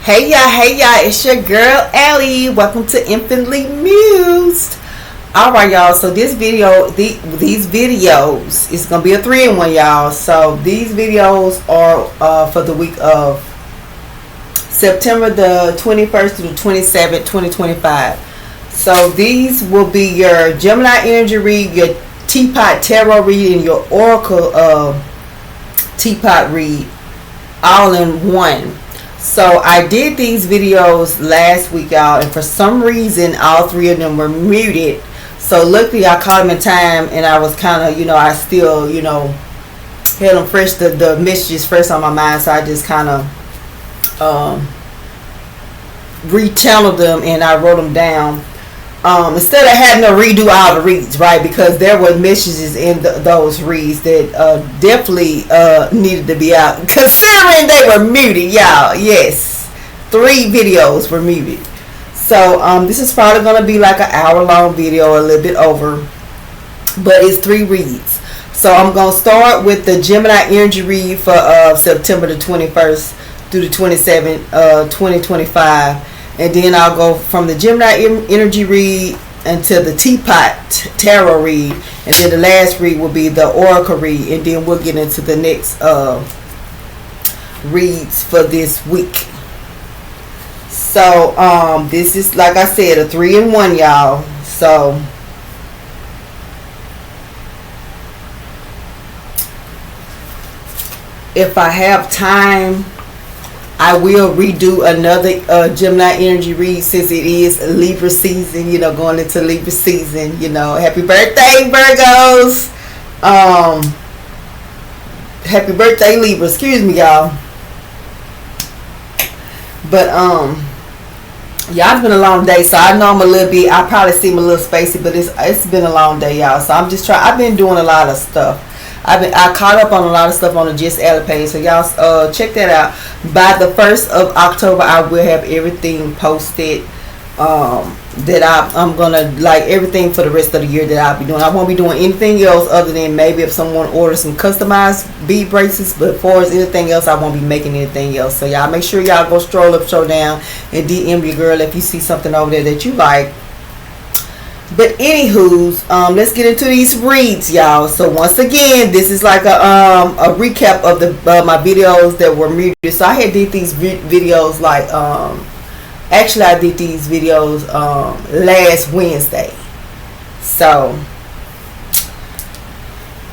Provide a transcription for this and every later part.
Hey y'all, it's your girl Allie. Welcome to Infinitely Mused. Alright y'all, so this video, these videos, it's going to be a 3-in-1 y'all. So these videos are for the week of September the 21st to the 27th, 2025. So these will be your Gemini energy read, your Teapot Tarot read, and your Oracle Teapot read all in one. So I did these videos last week y'all, and for some reason all three of them were muted. So luckily I caught them in time, and I was kind of, I still, had them fresh, the messages fresh on my mind. So I just kind of rechanneled them and I wrote them down. Instead of having to redo all the reads, right? Because there were messages in those reads that definitely needed to be out, considering they were muted, y'all. Yes, 3 videos were muted. So this is probably going to be like an hour-long video, a little bit over, but it's 3 reads. So I'm going to start with the Gemini energy read for September the 21st through the 27th, 2025. And then I'll go from the Gemini energy read until the Teapot Tarot read. And then the last read will be the Oracle read. And then we'll get into the next reads for this week. So this is, like I said, a 3-in-1 y'all. So if I have time, I will redo another Gemini energy read, since it is Libra season, going into Libra season, happy birthday Virgos, happy birthday Libra, excuse me y'all. But yeah, it's been a long day, so I know I'm a little bit, I probably seem a little spacey, but it's been a long day y'all. So I'm just trying, I've been doing a lot of stuff. I caught up on a lot of stuff on the Just Allie page, so y'all check that out. By the 1st of October, I will have everything posted that I'm gonna, like, everything for the rest of the year that I'll be doing. I won't be doing anything else other than maybe if someone orders some customized bead bracelets, but as far as anything else, I won't be making anything else. So y'all make sure y'all go stroll up, show down, and DM your girl if you see something over there that you like. But anywho's, let's get into these reads, y'all. So once again, this is like a recap of my videos that were muted. So I had did these videos like actually I did these videos last Wednesday. So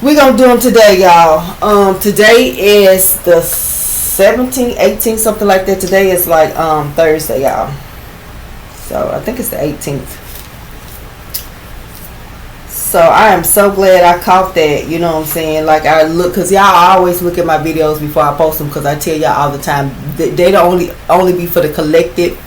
we're gonna do them today, y'all. Today is the 17th, 18th, something like that. Today is like Thursday, y'all. So I think it's the 18th. So I am so glad I caught that, you know what I'm saying? Like, I look, because y'all always look at my videos before I post them, because I tell y'all all the time, they don't only be for the collective.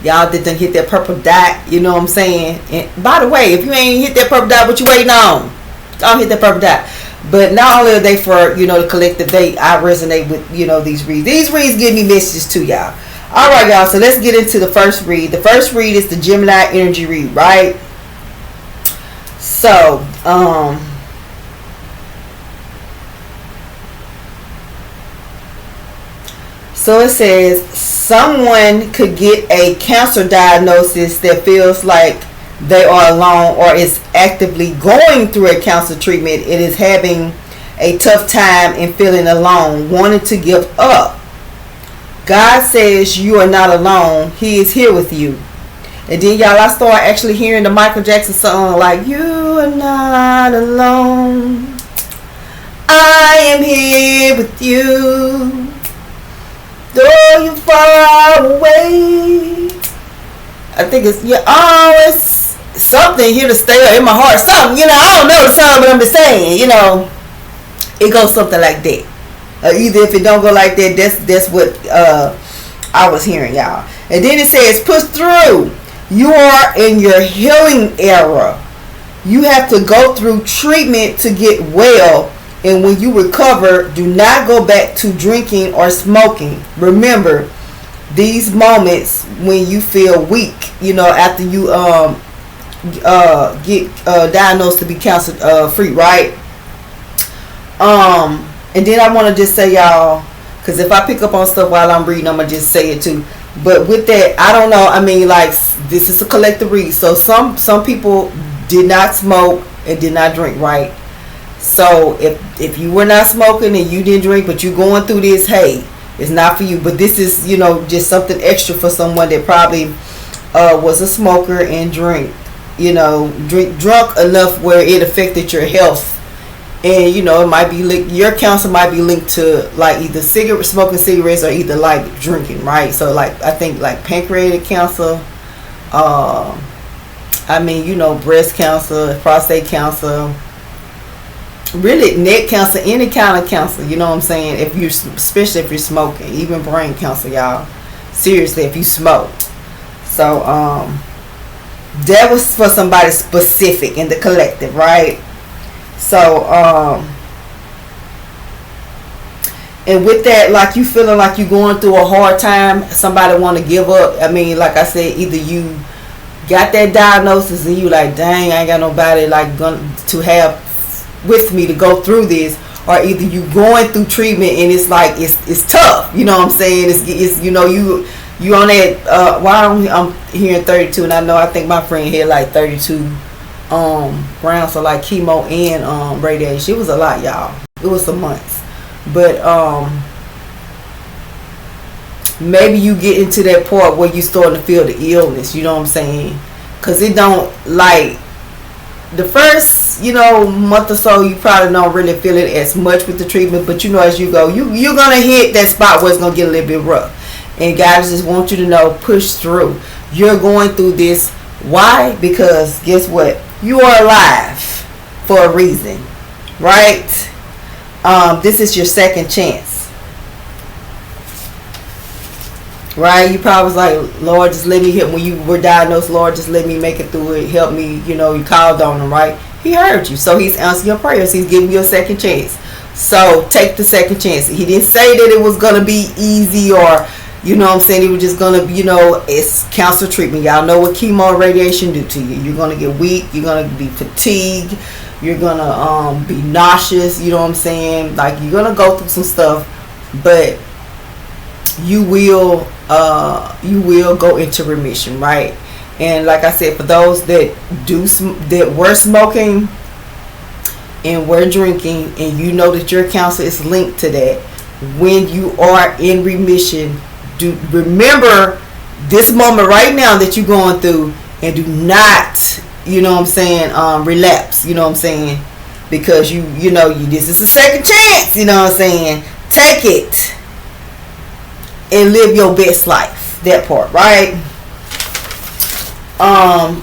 Y'all didn't hit that purple dot, you know what I'm saying? And by the way, if you ain't hit that purple dot, what you waiting on? Don't hit that purple dot. But not only are they for, the collective, I resonate with, these reads. These reads give me messages too, y'all. Alright, y'all, so let's get into the first read. The first read is the Gemini energy read, right? So, so it says, someone could get a cancer diagnosis that feels like they are alone, or is actively going through a cancer treatment. It is having a tough time and feeling alone, wanting to give up. God says you are not alone. He is here with you. And then y'all, I start actually hearing the Michael Jackson song, like, you are not alone, I am here with you, though you far away. I think it's, it's something here to stay in my heart, something, I don't know the song, but I'm just saying, it goes something like that. Either if it don't go like that, that's what I was hearing, y'all. And then it says, push through. You are in your healing era. You have to go through treatment to get well. And when you recover, do not go back to drinking or smoking. Remember, these moments when you feel weak, after you get diagnosed to be cancer free, right? And then I want to just say, y'all, Because if I pick up on stuff while I'm reading, I'm gonna just say it too. But with that, I don't know. I mean, like, this is a collective read. So some people did not smoke and did not drink, right? So if you were not smoking and you didn't drink, but you going through this, hey, it's not for you. But this is, you know, just something extra for someone that probably was a smoker and drink, you know, drunk enough where it affected your health. And, you know, it might be your cancer might be linked to, like, either smoking cigarettes or either, like, drinking, right? So, like, I think, like, pancreatic cancer, I mean, you know, breast cancer, prostate cancer, really neck cancer, any kind of cancer, you know what I'm saying? Especially if you're smoking, even brain cancer, y'all. Seriously, if you smoke. So, that was for somebody specific in the collective, right? So, and with that, like, you feeling like you're going through a hard time, somebody want to give up. I mean, like I said, either you got that diagnosis and you like, dang, I ain't got nobody like to have with me to go through this, or either you going through treatment and it's like it's tough. You know what I'm saying? It's you know, you on that. I'm hearing 32, and I think my friend had like 32. Rounds for like chemo and radiation. It was a lot, y'all. It was some months. But maybe you get into that part where you starting to feel the illness, you know what I'm saying? Because it don't, like, the first, you know, month or so, you probably don't really feel it as much with the treatment, but you know, as you go, you're gonna hit that spot where it's gonna get a little bit rough. And God just want you to know, push through. You're going through this. Why? Because guess what? You are alive for a reason, right? This is your second chance, right? You probably was like, Lord, just let me hit when you were diagnosed. Lord, just let me make it through it. Help me. You know, you called on him, right? He heard you, so he's answering your prayers. He's giving you a second chance. So take the second chance. He didn't say that it was gonna be easy, or, you know what I'm saying, it was just going to, you know, it's cancer treatment. Y'all know what chemo and radiation do to you. You're going to get weak. You're going to be fatigued. You're going to be nauseous. You know what I'm saying? Like, you're going to go through some stuff, but you will go into remission, right? And like I said, for those that were smoking and were drinking, and you know that your cancer is linked to that, when you are in remission, do remember this moment right now that you're going through, and do not, you know what I'm saying, relapse, you know what I'm saying, because you know, this is a second chance, you know what I'm saying. Take it and live your best life. That part, right?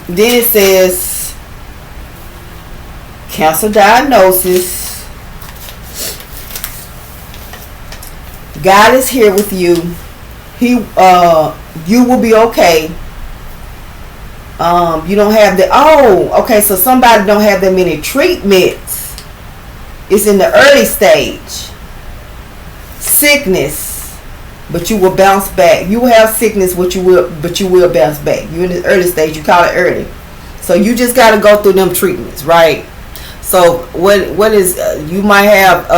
Then it says cancer diagnosis. God is here with you. You will be okay. You don't have okay, so somebody don't have that many treatments. It's in the early stage. Sickness, but you will bounce back. You will have sickness, but you will bounce back. You're in the early stage. You call it early. So you just got to go through them treatments, right? So what is you might have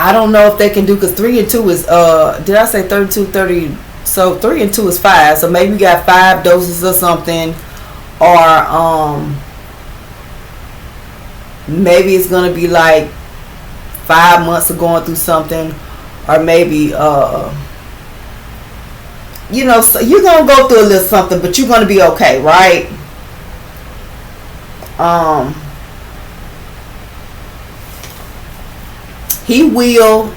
I don't know if they can do, because 3 and 2 is did I say 32, 30? So 3 and 2 is 5. So maybe you got 5 doses or something, or maybe it's gonna be like 5 months of going through something, or maybe you know, so you're gonna go through a little something, but you're gonna be okay, right? He will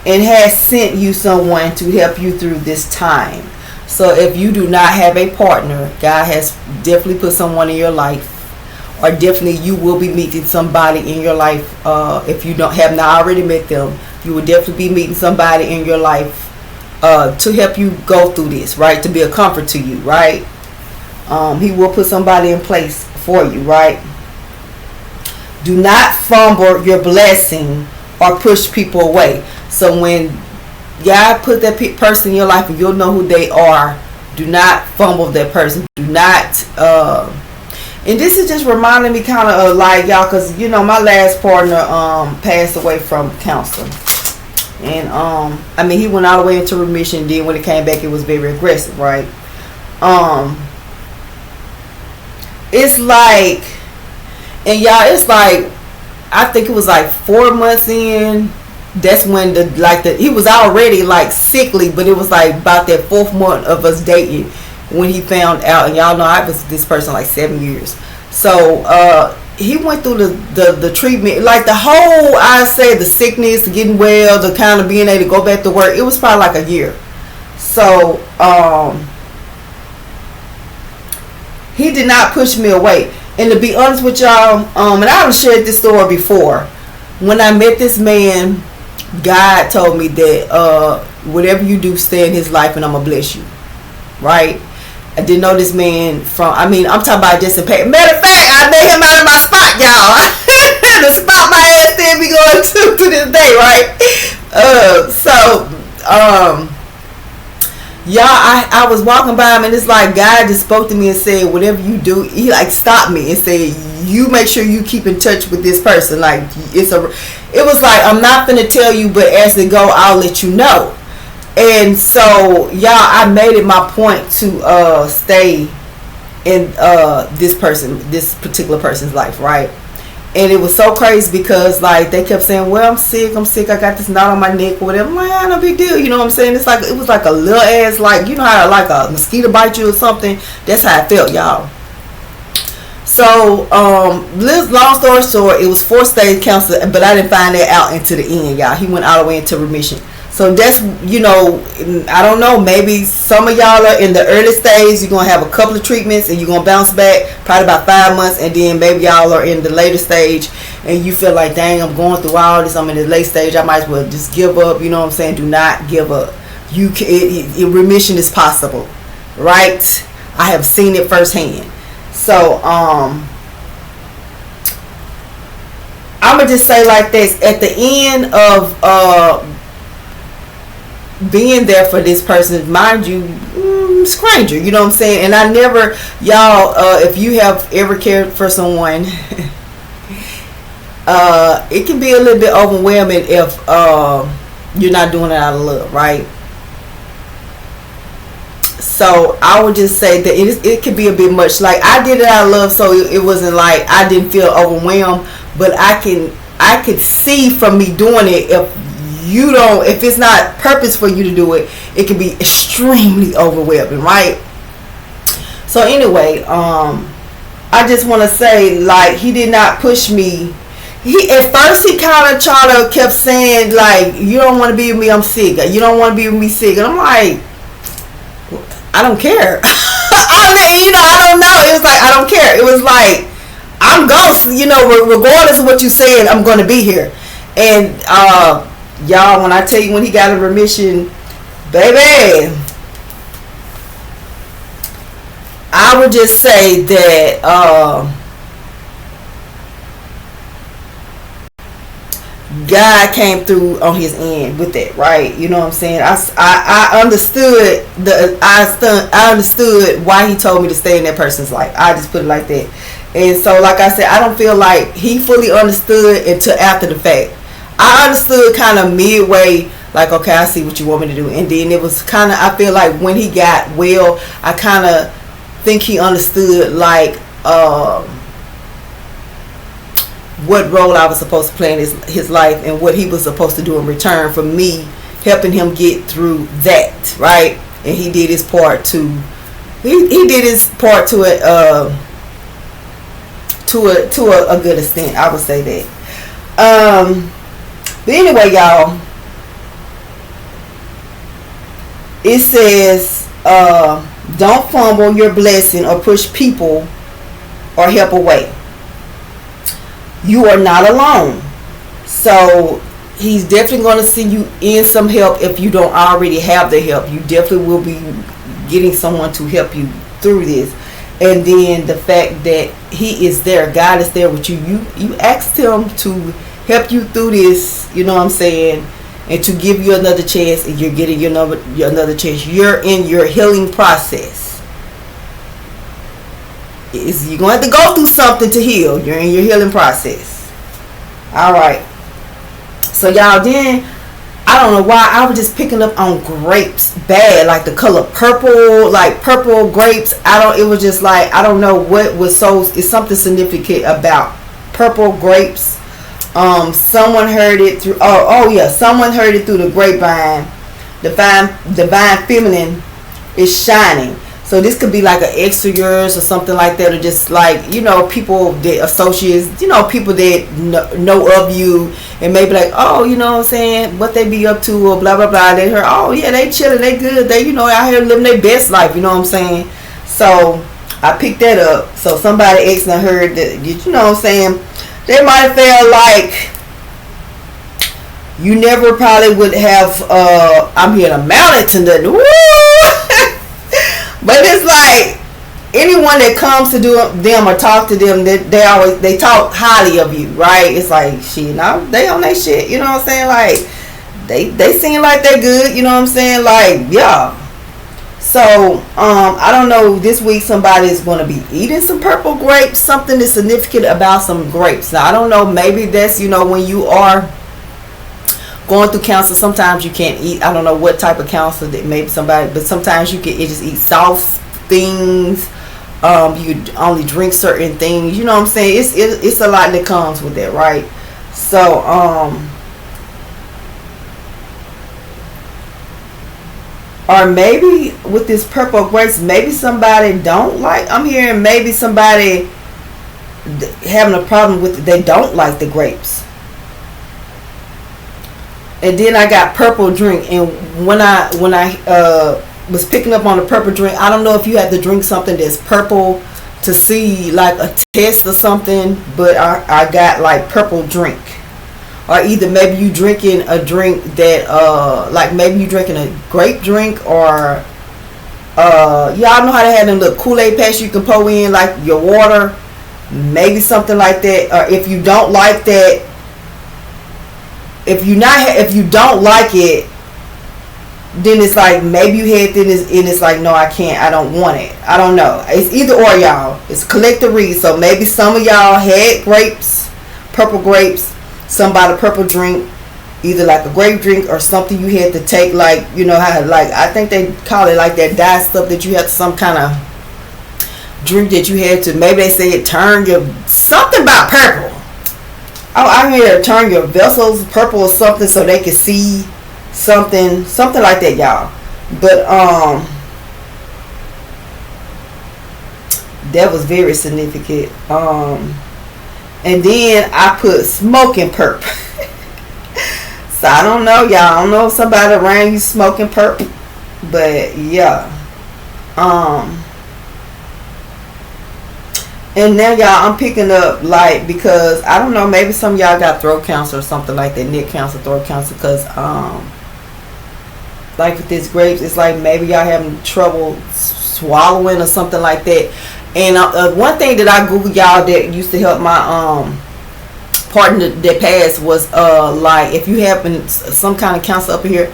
and has sent you someone to help you through this time. So if you do not have a partner, God has definitely put someone in your life, or definitely you will be meeting somebody in your life. If you have not already met them, you will definitely be meeting somebody in your life to help you go through this, right? To be a comfort to you, right? He will put somebody in place for you, right? Do not fumble your blessing or push people away. So when God put that person in your life, and you'll know who they are, do not fumble that person. Do not and this is just reminding me kind of like, y'all, because you know my last partner passed away from cancer. And I mean, he went all the way into remission. Then when it came back, it was very aggressive, right? It's like, and y'all, it's like, I think it was like 4 months in. That's when he was already like sickly, but it was like about that 4th month of us dating when he found out. And y'all know I was this person like 7 years. So he went through the treatment, like the whole, I say, the sickness, getting well, the kind of being able to go back to work. It was probably like a year. So he did not push me away. And to be honest with y'all, and I've shared this story before. When I met this man, God told me that whatever you do, stay in his life, and I'm gonna bless you. Right? I didn't know this man from, I mean, I'm talking about just a matter of fact, I met him out of my spot, y'all. The spot my ass still be going to this day, right? Y'all, I was walking by him, and it's like God just spoke to me and said, whatever you do, he like stopped me and said, you make sure you keep in touch with this person. Like, it was like, I'm not gonna tell you, but as it go, I'll let you know. And so, y'all, I made it my point to stay in this particular person's life, right? And it was so crazy because, like, they kept saying, well, I'm sick, I got this knot on my neck or whatever. I'm like, no big deal, you know what I'm saying? It's like, it was like a little ass, like, you know how like a mosquito bite you or something? That's how I felt, y'all. So, long story short, it was 4-stage cancer, but I didn't find that out until the end, y'all. He went all the way into remission. So that's, you know, I don't know, maybe some of y'all are in the early stage. You're going to have a couple of treatments and you're going to bounce back probably about 5 months. And then maybe y'all are in the later stage and you feel like, dang, I'm going through all this. I'm in the late stage. I might as well just give up. You know what I'm saying? Do not give up. You can, remission is possible, right? I have seen it firsthand. So, I'm going to just say like this. At the end of being there for this person, mind you, stranger, you know what I'm saying? And I never, y'all, if you have ever cared for someone, it can be a little bit overwhelming if you're not doing it out of love, right? So I would just say that it could be a bit much. Like, I did it out of love, so it wasn't like I didn't feel overwhelmed, but I could see from me doing it, if it's not purpose for you to do it, it can be extremely overwhelming, right? So anyway, I just want to say, like, he did not push me. At first he kind of kept saying, like, you don't want to be with me, I'm sick. You don't want to be with me, sick. And I'm like, I don't care. I don't know. It was like, I don't care. It was like, I'm gone, regardless of what you said, I'm going to be here. And y'all, when I tell you when he got in remission, baby, I would just say that God came through on his end with that, right? You know what I'm saying? I understood I understood why he told me to stay in that person's life. I just put it like that. And so, like I said, I don't feel like he fully understood until after the fact. I understood kind of midway, like, okay, I see what you want me to do. And then it was kind of, I feel like when he got well, I kind of think he understood, like, what role I was supposed to play in his life and what he was supposed to do in return for me helping him get through that, right? And he did his part to a good extent, I would say that. But anyway, y'all, it says, don't fumble your blessing or push people or help away. You are not alone. So he's definitely going to send you in some help if you don't already have the help. You definitely will be getting someone to help you through this. And then the fact that he is there, God is there with you. You asked him to help you through this, you know what I'm saying, and to give you another chance, and you're getting your another chance. You're in your healing process. You're going to have to go through something to heal. You're in your healing process. All right. So y'all, then I don't know why I was just picking up on grapes bad, like the color purple, like purple grapes. It was just like, I don't know what was it's something significant about purple grapes. Someone heard it through, someone heard it through the grapevine. Divine feminine is shining. So this could be like an ex of yours or something like that, or just like, people that associates, people that know of you and maybe like, oh, you know what I'm saying, what they be up to or blah, blah, blah. They heard, oh yeah, they chilling, they good, they, out here living their best life, you know what I'm saying? So I picked that up. So somebody ex and heard that, you know what I'm saying, they might have felt like you never probably would have, I'm here to mount it to nothing. Woo! But it's like anyone that comes to do them or talk to them, they talk highly of you, right? It's like, shit, now they on their shit, you know what I'm saying? Like they seem like they good, you know what I'm saying? Like, yeah. So I don't know, this week somebody is going to be eating some purple grapes, something that's significant about some grapes. Now I don't know, maybe that's, when you are going through counsel, sometimes you can't eat. I don't know what type of counsel that maybe somebody, but sometimes you can just eat soft things. You only drink certain things. You know what I'm saying? It's a lot that comes with that, right? So or maybe with this purple grapes, maybe somebody don't like. I'm hearing maybe somebody having a problem with it. They don't like the grapes. And then I got purple drink, and when I was picking up on the purple drink, I don't know if you had to drink something that's purple to see like a test or something, but I got like purple drink, or either maybe you drinking a drink that like maybe you drinking a grape drink, or y'all know how they have them little Kool-Aid packs you can pour in like your water, maybe something like that. Or if you don't like that. If you don't like it, then it's like maybe you had this and it's like, no, I can't, I don't want it. I don't know. It's either or, y'all. It's collective read. So maybe some of y'all had grapes, purple grapes, some bought a purple drink, either like a grape drink or something you had to take, like, how, like, I think they call it like that dye stuff that you had to, some kind of drink that you had to, maybe they say it turned your, something about purple. Oh, I'm here to turn your vessels purple or something so they can see something like that, y'all. But that was very significant. And then I put smoking perp. So I don't know, y'all. I don't know if somebody around you smoking perp, but yeah. And now, y'all, I'm picking up, like, because, I don't know, maybe some of y'all got throat cancer or something like that, neck cancer, throat cancer, because, like, with this grapes, it's like maybe y'all having trouble swallowing or something like that. And one thing that I Googled, y'all, that used to help my partner that passed was, like, if you having some kind of cancer up here,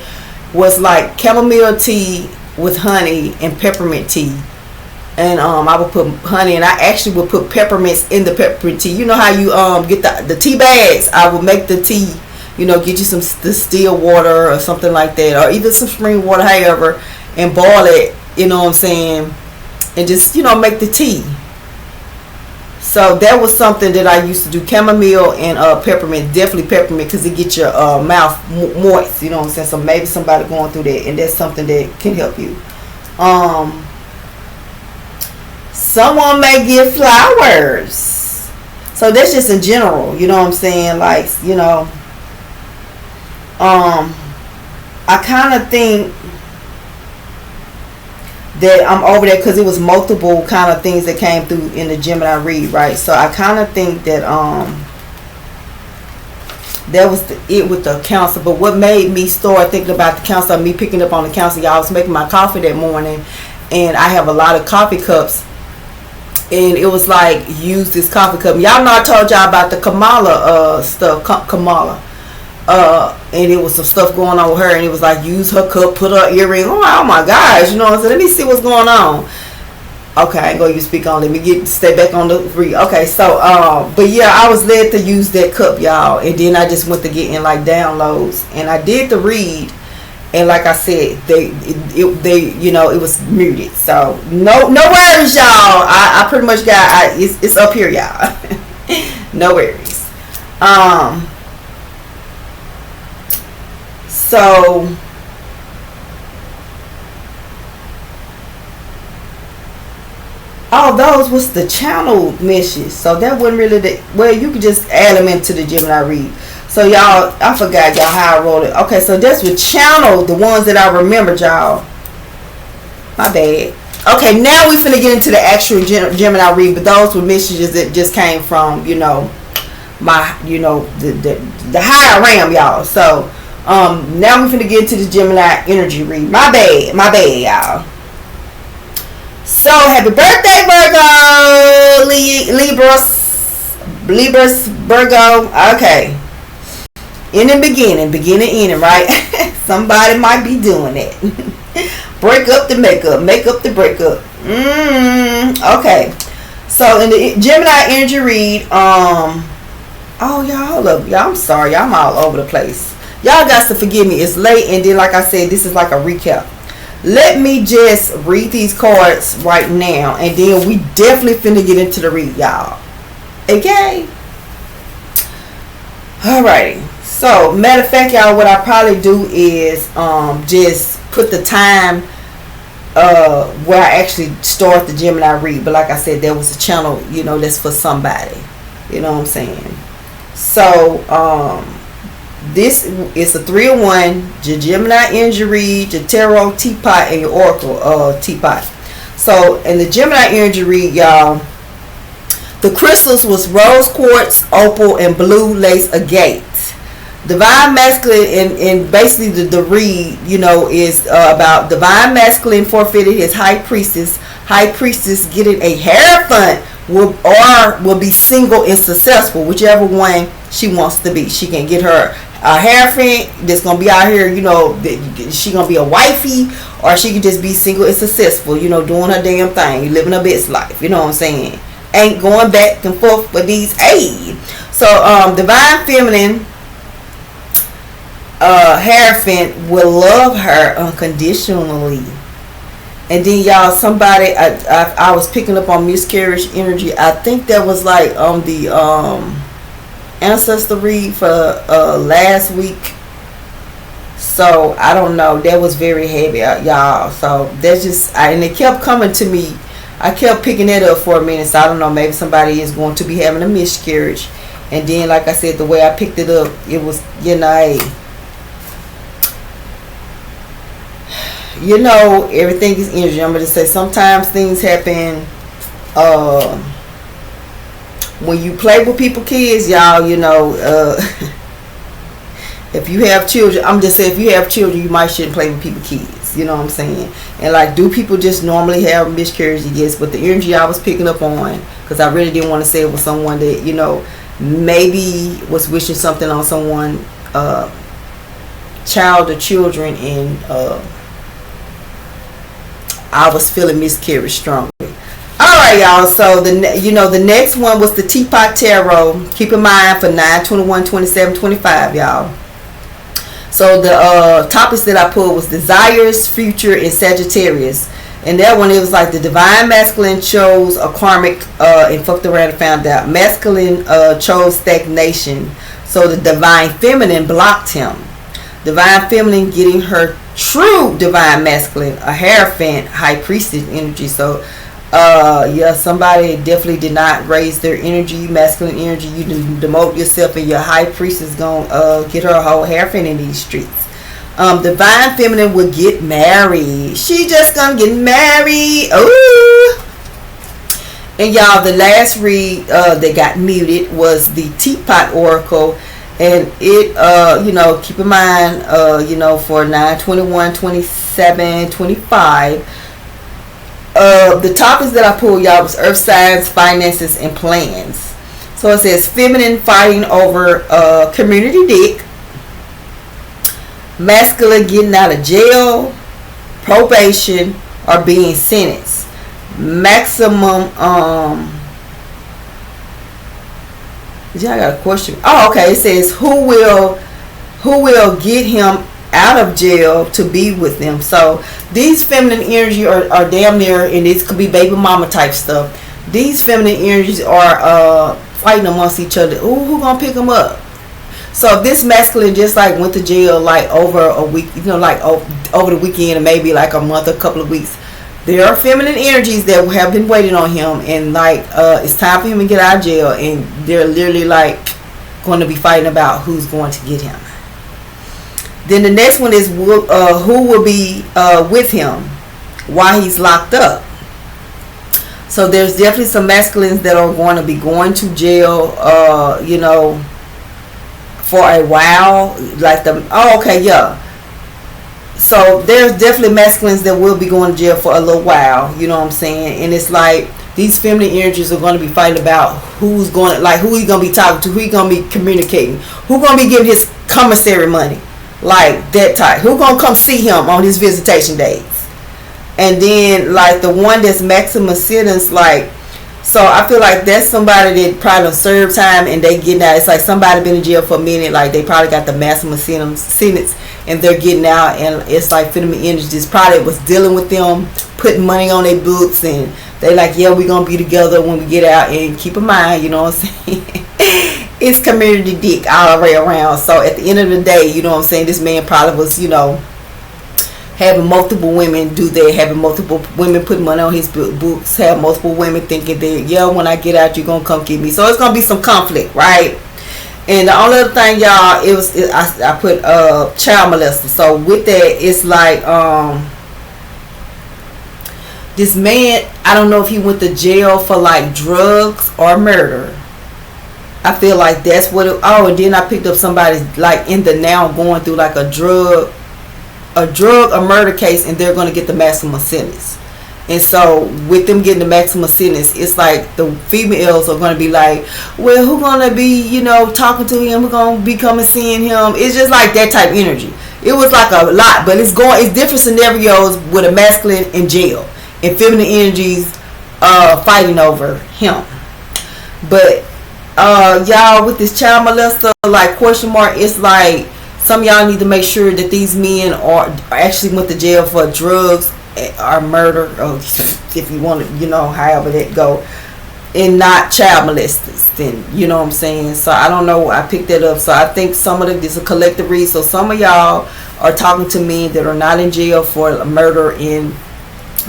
was like chamomile tea with honey and peppermint tea. And I would put honey, and I actually would put peppermints in the peppermint tea. You know how you get the tea bags? I would make the tea, get you some distilled water or something like that, or either some spring water, however, and boil it, you know what I'm saying, and just, make the tea. So that was something that I used to do, chamomile and peppermint, definitely peppermint, because it gets your mouth moist, you know what I'm saying. So maybe somebody going through that, and that's something that can help you. Someone may give flowers. So that's just in general, you know what I'm saying? Like, I kind of think that I'm over there because it was multiple kind of things that came through in the Gemini read, right? So I kind of think that that was it with the counsel. But what made me start thinking about the counsel, me picking up on the counsel, y'all, I was making my coffee that morning, and I have a lot of coffee cups, and it was like, use this coffee cup. Y'all know I told y'all about the Kamala stuff, Kamala. And it was some stuff going on with her, and it was like, use her cup, put her earring. Oh my gosh, you know what I'm saying? Let me see what's going on. Okay, I ain't gonna use speak on. Let me stay back on the read. Okay, so but yeah, I was led to use that cup, y'all, and then I just went to getting like downloads, and I did the read, and like I said, they you know, it was muted, so no worries, y'all. I pretty much got it's up here, y'all. No worries. So. Oh, those was the channel messages. So that wasn't really well, you could just add them into the Gemini read. So y'all, I forgot y'all how I wrote it. Okay, so that's with channel, the ones that I remembered, y'all. My bad. Okay, now we finna get into the actual Gemini read, but those were messages that just came from, you know, my, you know, the higher realm, y'all. So now we finna get into the Gemini energy read. My bad, y'all. So, happy birthday, Virgo! Libras, Virgo. Okay. In the beginning, ending, right? Somebody might be doing it. Break up the makeup, make up the breakup. Okay. So, in the Gemini energy read, oh, y'all, hold up. Y'all, I'm sorry. Y'all, I'm all over the place. Y'all got to forgive me. It's late, and then, like I said, this is like a recap. Let me just read these cards right now, and then we definitely finna get into the read, y'all. Okay? Alrighty. So, matter of fact, y'all, what I probably do is just put the time where I actually start the Gemini read. But like I said, there was a channel, you know, that's for somebody. You know what I'm saying? So, this is a 3-in-1, your Gemini energy read, your tarot teapot, and your oracle teapot. So in the Gemini energy read, y'all, the crystals was rose quartz, opal, and blue lace agate. Divine masculine, and basically the read, you know, is about divine masculine forfeited his high priestess. High priestess getting a Heiraphant will be single and successful, whichever one she wants to be. She can get her a Heiraphant that's gonna be out here, you know, she gonna be a wifey, or she can just be single and successful, you know, doing her damn thing, living her best life. You know what I'm saying? Ain't going back and forth for these aid. So divine feminine Heiraphant will love her unconditionally. And then y'all, somebody I was picking up on miscarriage energy. I think that was like on the ancestor read for last week. So I don't know, that was very heavy, y'all. So that's just and it kept coming to me. I kept picking that up for a minute. So I don't know, maybe somebody is going to be having a miscarriage. And then, like I said, the way I picked it up, it was, you know, everything is energy. I'm going to say sometimes things happen when you play with people, kids, y'all, you know, if you have children, I'm just saying, if you have children, you might shouldn't play with people, kids. You know what I'm saying? And like, do people just normally have miscarriages? Yes, but the energy I was picking up on, because I really didn't want to say it was someone that, you know, maybe was wishing something on someone, child or children, and I was feeling miscarriage strongly. Alright, y'all, so the next one was the Teapot Tarot. Keep in mind for 9/21/27/25, y'all. So the topics that I pulled was desires, future, and Saggitarius. And that one, it was like the divine masculine chose a karmic and fucked around and found out. Masculine chose stagnation. So the divine feminine blocked him. Divine feminine getting her true divine masculine, a Heiraphant, high priestess energy. So yeah, somebody definitely did not raise their energy, masculine energy. You demote yourself, and your high priestess gonna get her a whole Heiraphant in these streets. Divine feminine will get married. She just gonna get married. Ooh. And y'all, the last read that got muted was the Teapot Oracle. And it, you know, keep in mind, you know, for 9/21/27/25, the topics that I pulled, y'all, was earth signs, finances, and plans. So it says feminine fighting over community dick, masculine getting out of jail, probation, or being sentenced. maximum. Yeah, I got a question. Oh, okay. It says who will get him out of jail to be with them. So these feminine energy are damn near, and this could be baby mama type stuff. These feminine energies are fighting amongst each other. Ooh, who gonna pick them up? So if this masculine just like went to jail like over a week, like over the weekend, and maybe like a month, a couple of weeks, there are feminine energies that have been waiting on him, and like it's time for him to get out of jail, and they're literally like going to be fighting about who's going to get him. Then the next one is who will be with him while he's locked up. So there's definitely some masculines that are going to be going to jail, for a while. Like So there's definitely masculines that will be going to jail for a little while. You know what I'm saying? And it's like these feminine energies are going to be fighting about who he's going to be talking to, who he's going to be communicating, who going to be giving his commissary money. Like that type. Who gonna come see him on his visitation days? And then like the one that's maximum sentence, like, so I feel like that's somebody that probably served time and they getting out. It's like somebody been in jail for a minute, like they probably got the maximum sentence and they're getting out, and it's like feminine energies probably was dealing with them, putting money on their books, and they like, yeah, we're gonna be together when we get out. And keep in mind, you know what I'm saying? It's community dick all the way around. So at the end of the day, you know what I'm saying, this man probably was, having multiple women do that, having multiple women put money on his books, have multiple women thinking that, yeah, when I get out, you're going to come get me. So it's going to be some conflict, right? And the only other thing, y'all, I put child molester. So with that, it's like this man, I don't know if he went to jail for like drugs or murder. I feel like that's what and then I picked up somebody like in the now going through like a drug or murder case, and they're going to get the maximum sentence. And so with them getting the maximum sentence, it's like the females are going to be like, well, who going to be, talking to him, who going to be coming seeing him? It's just like that type of energy. It was like a lot, but it's different scenarios with a masculine in jail and feminine energies fighting over him. But y'all, with this child molester, like question mark, it's like some of y'all need to make sure that these men are actually went to jail for drugs or murder, or if you want to, however that go, and not child molesters. Then you know what I'm saying. So I don't know. I picked that up. So I think some of this is a collective read. So some of y'all are talking to men that are not in jail for murder and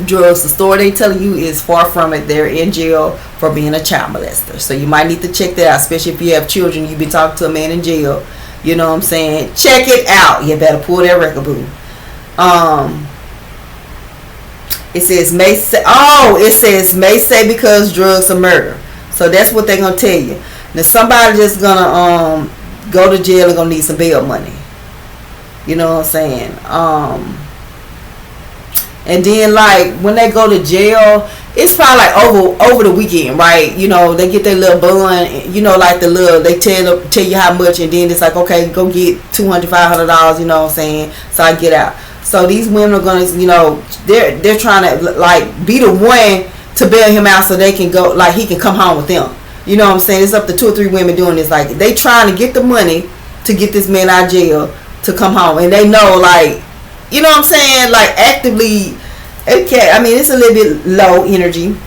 drugs. The story they telling you is far from it. They're in jail for being a child molester. So you might need to check that out, especially if you have children. You've been talking to a man in jail. You know what I'm saying? Check it out. You better pull that record, boo. It says may say because drugs are murder. So that's what they're gonna tell you. Now somebody just gonna go to jail and gonna need some bail money. You know what I'm saying? And then like when they go to jail, it's probably like over the weekend, right? They get their little bun, like the little, they tell you how much, and then it's like, okay, go get $200, $500, you know what I'm saying? So I get out. So these women are gonna, they're trying to like be the one to bail him out so they can go, like he can come home with them. You know what I'm saying? It's up to 2 or 3 women doing this. Like they trying to get the money to get this man out of jail to come home, and they know, like, you know what I'm saying, like actively. Okay, I mean it's a little bit low energy.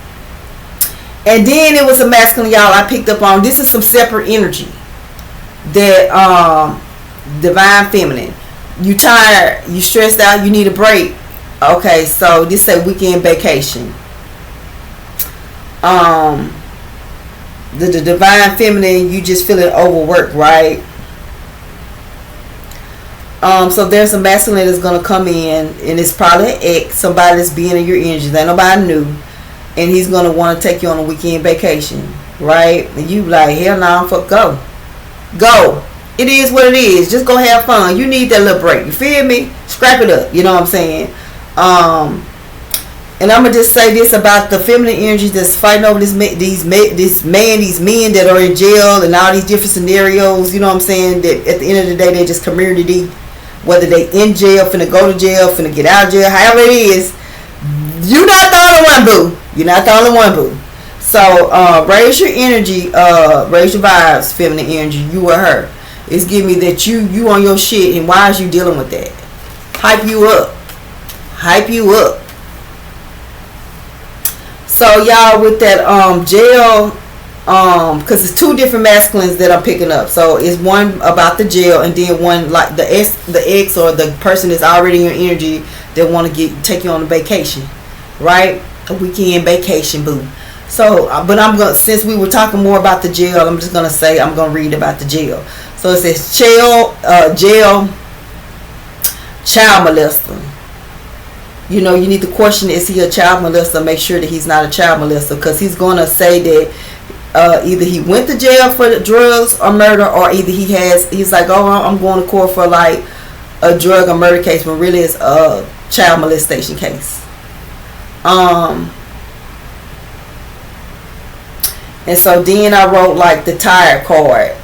And then it was a masculine, y'all, I picked up on. This is some separate energy. That divine feminine. You tired, you stressed out, you need a break. Okay, so this say weekend vacation. The divine feminine, you just feeling overworked, right? So there's a masculine that's gonna come in, and it's probably an ex, somebody that's being in your energy, ain't nobody new, and he's gonna want to take you on a weekend vacation, right? And you like, hell no, fuck, go. It is what it is. Just go have fun. You need that little break. You feel me? Scrap it up. You know what I'm saying? And I'm gonna just say this about the feminine energies that's fighting over these men that are in jail and all these different scenarios. You know what I'm saying? That at the end of the day, they just community. Whether they in jail, finna go to jail, finna get out of jail, however it is, you not the only one, boo. You're not the only one, boo. So raise your energy, raise your vibes, feminine energy. You or her. It's giving me that you on your shit, and why is you dealing with that? Hype you up. Hype you up. So y'all, with that jail, because it's two different masculines that I'm picking up. So it's one about the jail, and then one like the ex or the person that's already in your energy that want to take you on a vacation, right? A weekend vacation, boo. So, but I'm gonna, since we were talking more about the jail, I'm just gonna say I'm gonna read about the jail. So it says jail, child molester. You know, you need to question, is he a child molester? Make sure that he's not a child molester, because he's gonna say that either he went to jail for the drugs or murder, or either he's like, oh, I'm going to court for like a drug or murder case, but really it's a child molestation case. And so then I wrote like the tired card.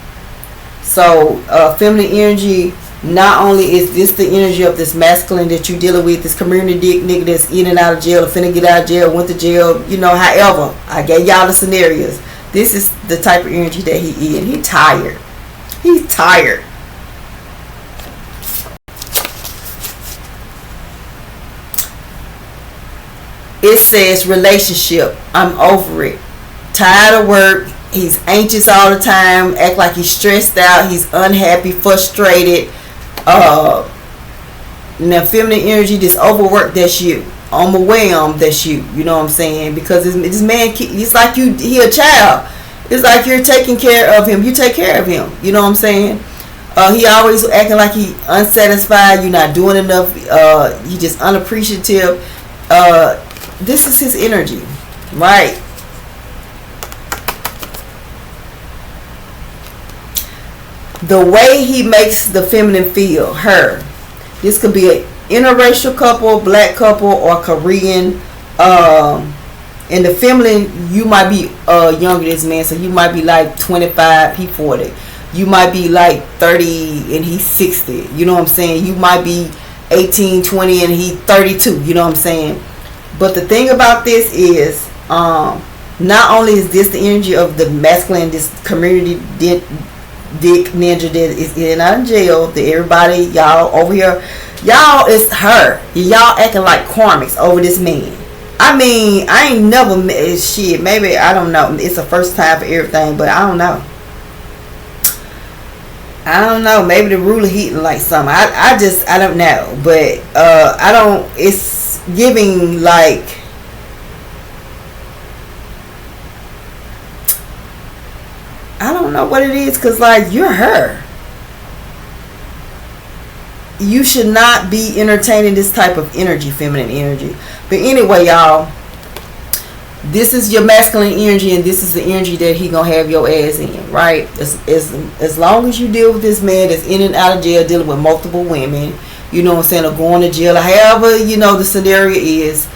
So feminine energy, not only is this the energy of this masculine that you're dealing with, this community dick nigga that's in and out of jail, or finna get out of jail, went to jail, you know, however, I gave y'all the scenarios. This is the type of energy that he in. He tired. He's tired. It says relationship, I'm over it. Tired of work. He's anxious all the time. Act like he's stressed out. He's unhappy, frustrated. Now feminine energy, this overwork, that's you. Overwhelmed, that's you. You know what I'm saying? Because this man, he's like he a child. It's like you're taking care of him. You take care of him. You know what I'm saying? He always acting like he unsatisfied. You're not doing enough. He just unappreciative. This is his energy, right? The way he makes the feminine feel, her. This could be an interracial couple, black couple, or Korean. And the feminine, you might be younger than this man, so you might be like 25, he 40. You might be like 30 and he's 60. You know what I'm saying? You might be 18, 20 and he's 32. You know what I'm saying? But the thing about this is, not only is this the energy of the masculine, this community dick ninja that is in and out of jail, that everybody, y'all over here, y'all, it's her. Y'all acting like karmics over this man. I mean, I ain't never met shit. Maybe, I don't know. It's the first time for everything, but I don't know. I don't know. Maybe the ruler hitting like something. I don't know. But I don't. It's giving like, I don't know what it is, because like, you're her. You should not be entertaining this type of energy, feminine energy. But anyway, y'all, this is your masculine energy, and this is the energy that he gonna have your ass in, right? As long as you deal with this man that's in and out of jail, dealing with multiple women, you know what I'm saying, or going to jail, or however, you know, the scenario is,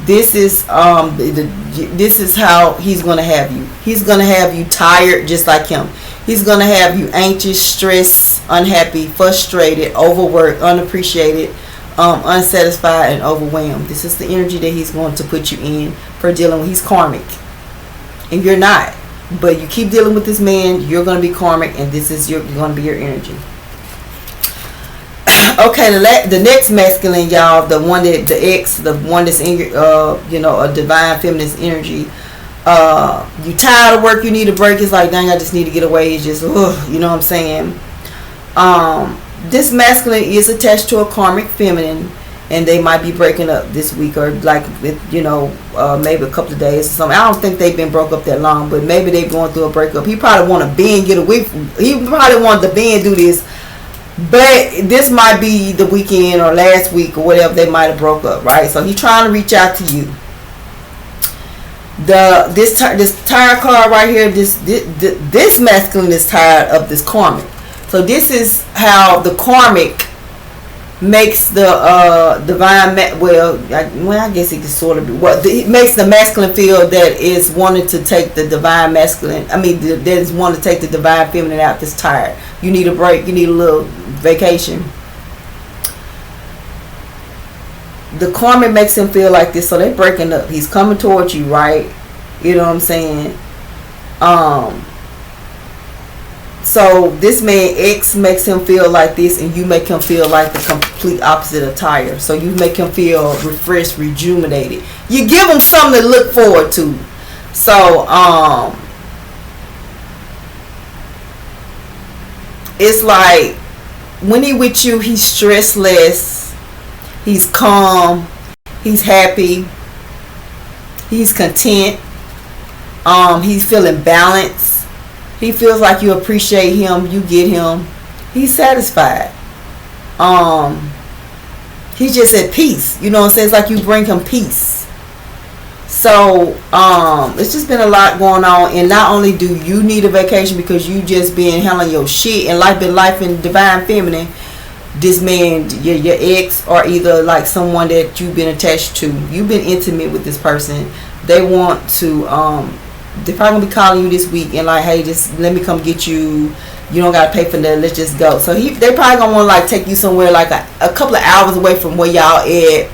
this is this is how he's gonna have you. He's gonna have you tired, just like him. He's gonna have you anxious, stressed, unhappy, frustrated, overworked, unappreciated, unsatisfied, and overwhelmed. This is the energy that he's going to put you in for dealing with. He's karmic, and you're not. But you keep dealing with this man, you're gonna be karmic, and this is gonna be your energy. Okay, the next masculine, y'all, the one that the ex, the one that's in your, you know, a divine feminine energy. You tired of work, you need a break. It's like, dang, I just need to get away. It's just, you know what I'm saying? This masculine is attached to a karmic feminine, and they might be breaking up this week, or like, you know, maybe a couple of days or something. I don't think they've been broke up that long, but maybe they're going through a breakup. He probably want to bend, get away from, he probably wanted to bend, do this, but this might be the weekend or last week or whatever, they might have broke up, right? So he's trying to reach out to you. This tired card right here, this masculine is tired of this karmic. So this is how the karmic makes the divine, I guess it can sort of be, it makes the masculine feel that is wanting to take the divine masculine, that is wanting to take the divine feminine out. That's tired. You need a break. You need a little vacation. the karma makes him feel like this, so they're breaking up. He's coming towards you, right? You know what I'm saying? So this man X makes him feel like this, and you make him feel like the complete opposite attire. So you make him feel refreshed, rejuvenated. You give him something to look forward to. So it's like when he with you, he's stressless, he's calm, he's happy, he's content, he's feeling balanced. He feels like you appreciate him, you get him. He's satisfied. He's just at peace. You know what I'm saying? It's like you bring him peace. So, it's just been a lot going on. And not only do you need a vacation because you just been handling your shit and life been life in divine feminine, this man, your ex, or either like someone that you've been attached to, you've been intimate with this person. They want to, they're probably gonna be calling you this week and like, hey, just let me come get you. You don't gotta pay for that. Let's just go. So they probably gonna want to like take you somewhere like a couple of hours away from where y'all at.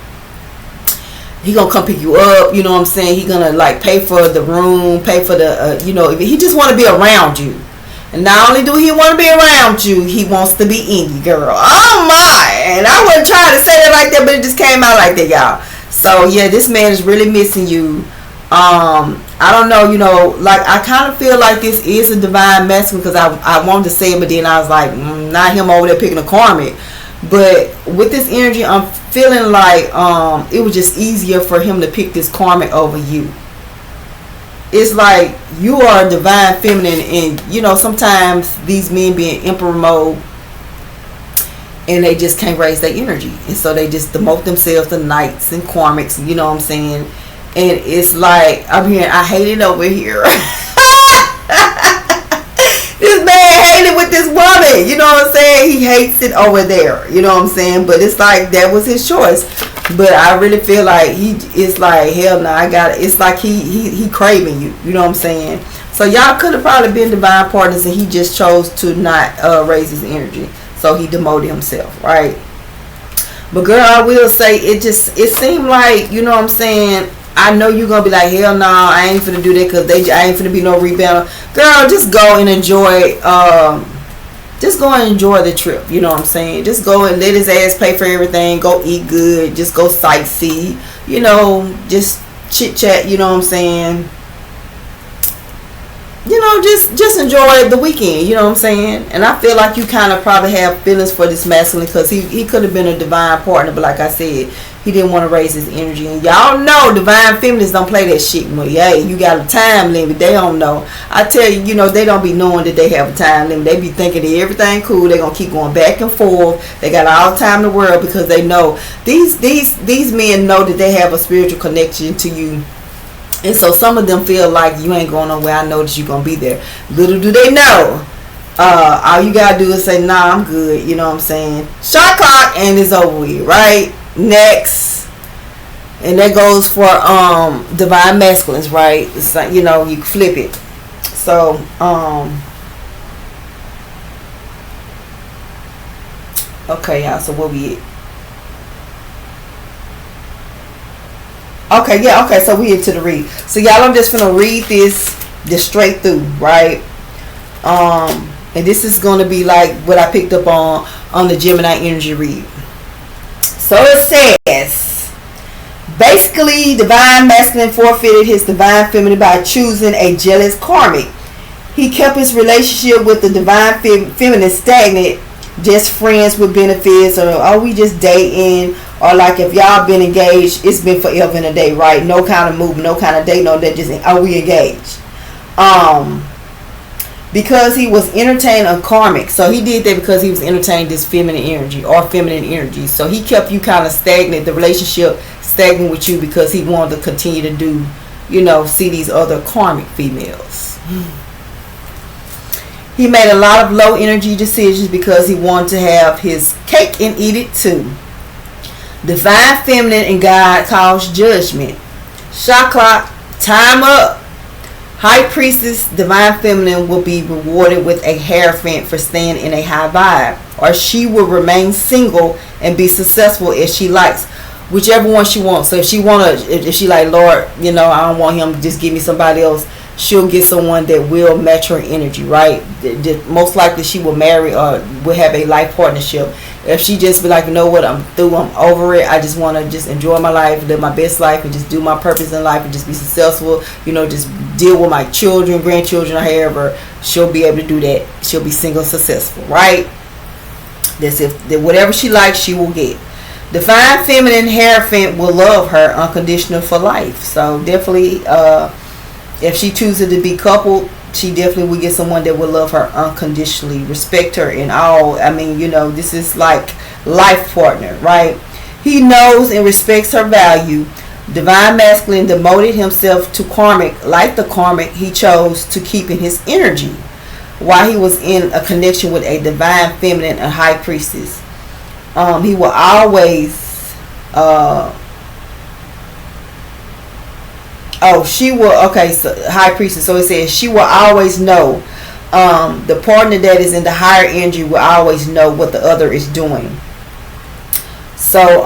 He gonna come pick you up. You know what I'm saying? He gonna like pay for the room, pay for the he just want to be around you. And not only do he want to be around you, he wants to be in you, girl. Oh my! And I wasn't trying to say that like that, but it just came out like that, y'all. So yeah, this man is really missing you. I don't know, like I kind of feel like this is a divine masculine because I wanted to say it, but then I was like, not him over there picking a karmic. But with this energy, I'm feeling like it was just easier for him to pick this karmic over you. It's like you are a divine feminine, and sometimes these men be in emperor mode and they just can't raise their energy, and so they just demote themselves to knights and karmics. You know what I'm saying? And it's like, I'm hearing, I hate it over here. This man hated with this woman. You know what I'm saying? He hates it over there. You know what I'm saying? But it's like, that was his choice. But I really feel like it's like, hell no, it's like he craving you. You know what I'm saying? So y'all could have probably been divine partners and he just chose to not raise his energy. So he demoted himself, right? But girl, I will say, it seemed like, you know what I'm saying, I know you're going to be like, hell no, I ain't finna do that because I ain't finna be no rebounder. Girl, just go and enjoy, the trip. You know what I'm saying? Just go and let his ass pay for everything. Go eat good. Just go sightsee. Just chit chat. You know what I'm saying? Just enjoy the weekend. You know what I'm saying? And I feel like you kind of probably have feelings for this masculine because he could have been a divine partner, but like I said, he didn't want to raise his energy. And y'all know divine feminists don't play that shit with you. Hey, you got a time limit. They don't know. I tell you, they don't be knowing that they have a time limit. They be thinking that everything cool. They're going to keep going back and forth. They got all the time in the world because they know. These men know that they have a spiritual connection to you. And so some of them feel like you ain't going nowhere. I know that you're going to be there. Little do they know. All you got to do is say, nah, I'm good. You know what I'm saying? Shot clock and it's over with, right? Next. And that goes for divine masculines, right? It's like, you flip it. So okay, y'all, so what we at? Okay, yeah, okay, so we into the read. So y'all, I'm just gonna read this straight through, right? And this is gonna be like what I picked up on the Gemini energy read. So it says, basically, divine masculine forfeited his divine feminine by choosing a jealous karmic. He kept his relationship with the divine feminine stagnant, just friends with benefits, or we just dating, or like if y'all been engaged, it's been forever and a day, right? No kind of movement, no kind of date, no that, just we engaged. Because he was entertaining a karmic. So he did that because he was entertaining this feminine energy or feminine energy. So he kept you kind of stagnant, the relationship stagnant with you because he wanted to continue to do, see these other karmic females. He made a lot of low energy decisions because he wanted to have his cake and eat it too. Divine feminine and God calls judgment. Shot clock, time up. High Priestess, divine feminine, will be rewarded with a Heiraphant for staying in a high vibe, or she will remain single and be successful as she likes. whichever one she wants. So if she if she like, Lord, you know, I don't want him, just give me somebody else, she'll get someone that will match her energy, right? Most likely she will marry or will have a life partnership. If she just be like, you know what, I'm through, I'm over it, I just want to just enjoy my life, live my best life, and just do my purpose in life, and just be successful, you know, just deal with my children, grandchildren, or however, she'll be able to do that. She'll be single successful, right? That's if whatever she likes, she will get. Divine Feminine Heiraphant will love her unconditional for life. So definitely, if she chooses to be coupled, she definitely will get someone that will love her unconditionally, respect her in all. I mean, you know, this is like life partner, right? He knows and respects her value. Divine Masculine demoted himself to karmic. Like the karmic, he chose to keep in his energy while he was in a connection with a Divine Feminine, a High Priestess. He will always she will, okay, so High Priestess, so it says she will always know, the partner that is in the higher energy will always know what the other is doing. So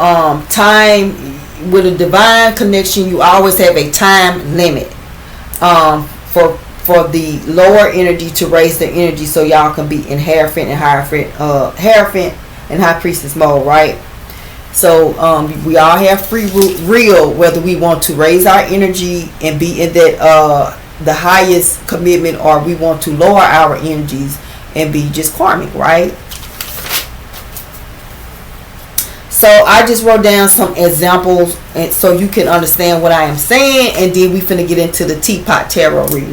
time with a divine connection, you always have a time limit for the lower energy to raise their energy, so y'all can be in Heiraphant and High Priestess mode, right? So we all have free will, whether we want to raise our energy and be in that the highest commitment, or we want to lower our energies and be just karmic, right? So I just wrote down some examples and so you can understand what I am saying, and then we finna get into the Teapot Tarot read,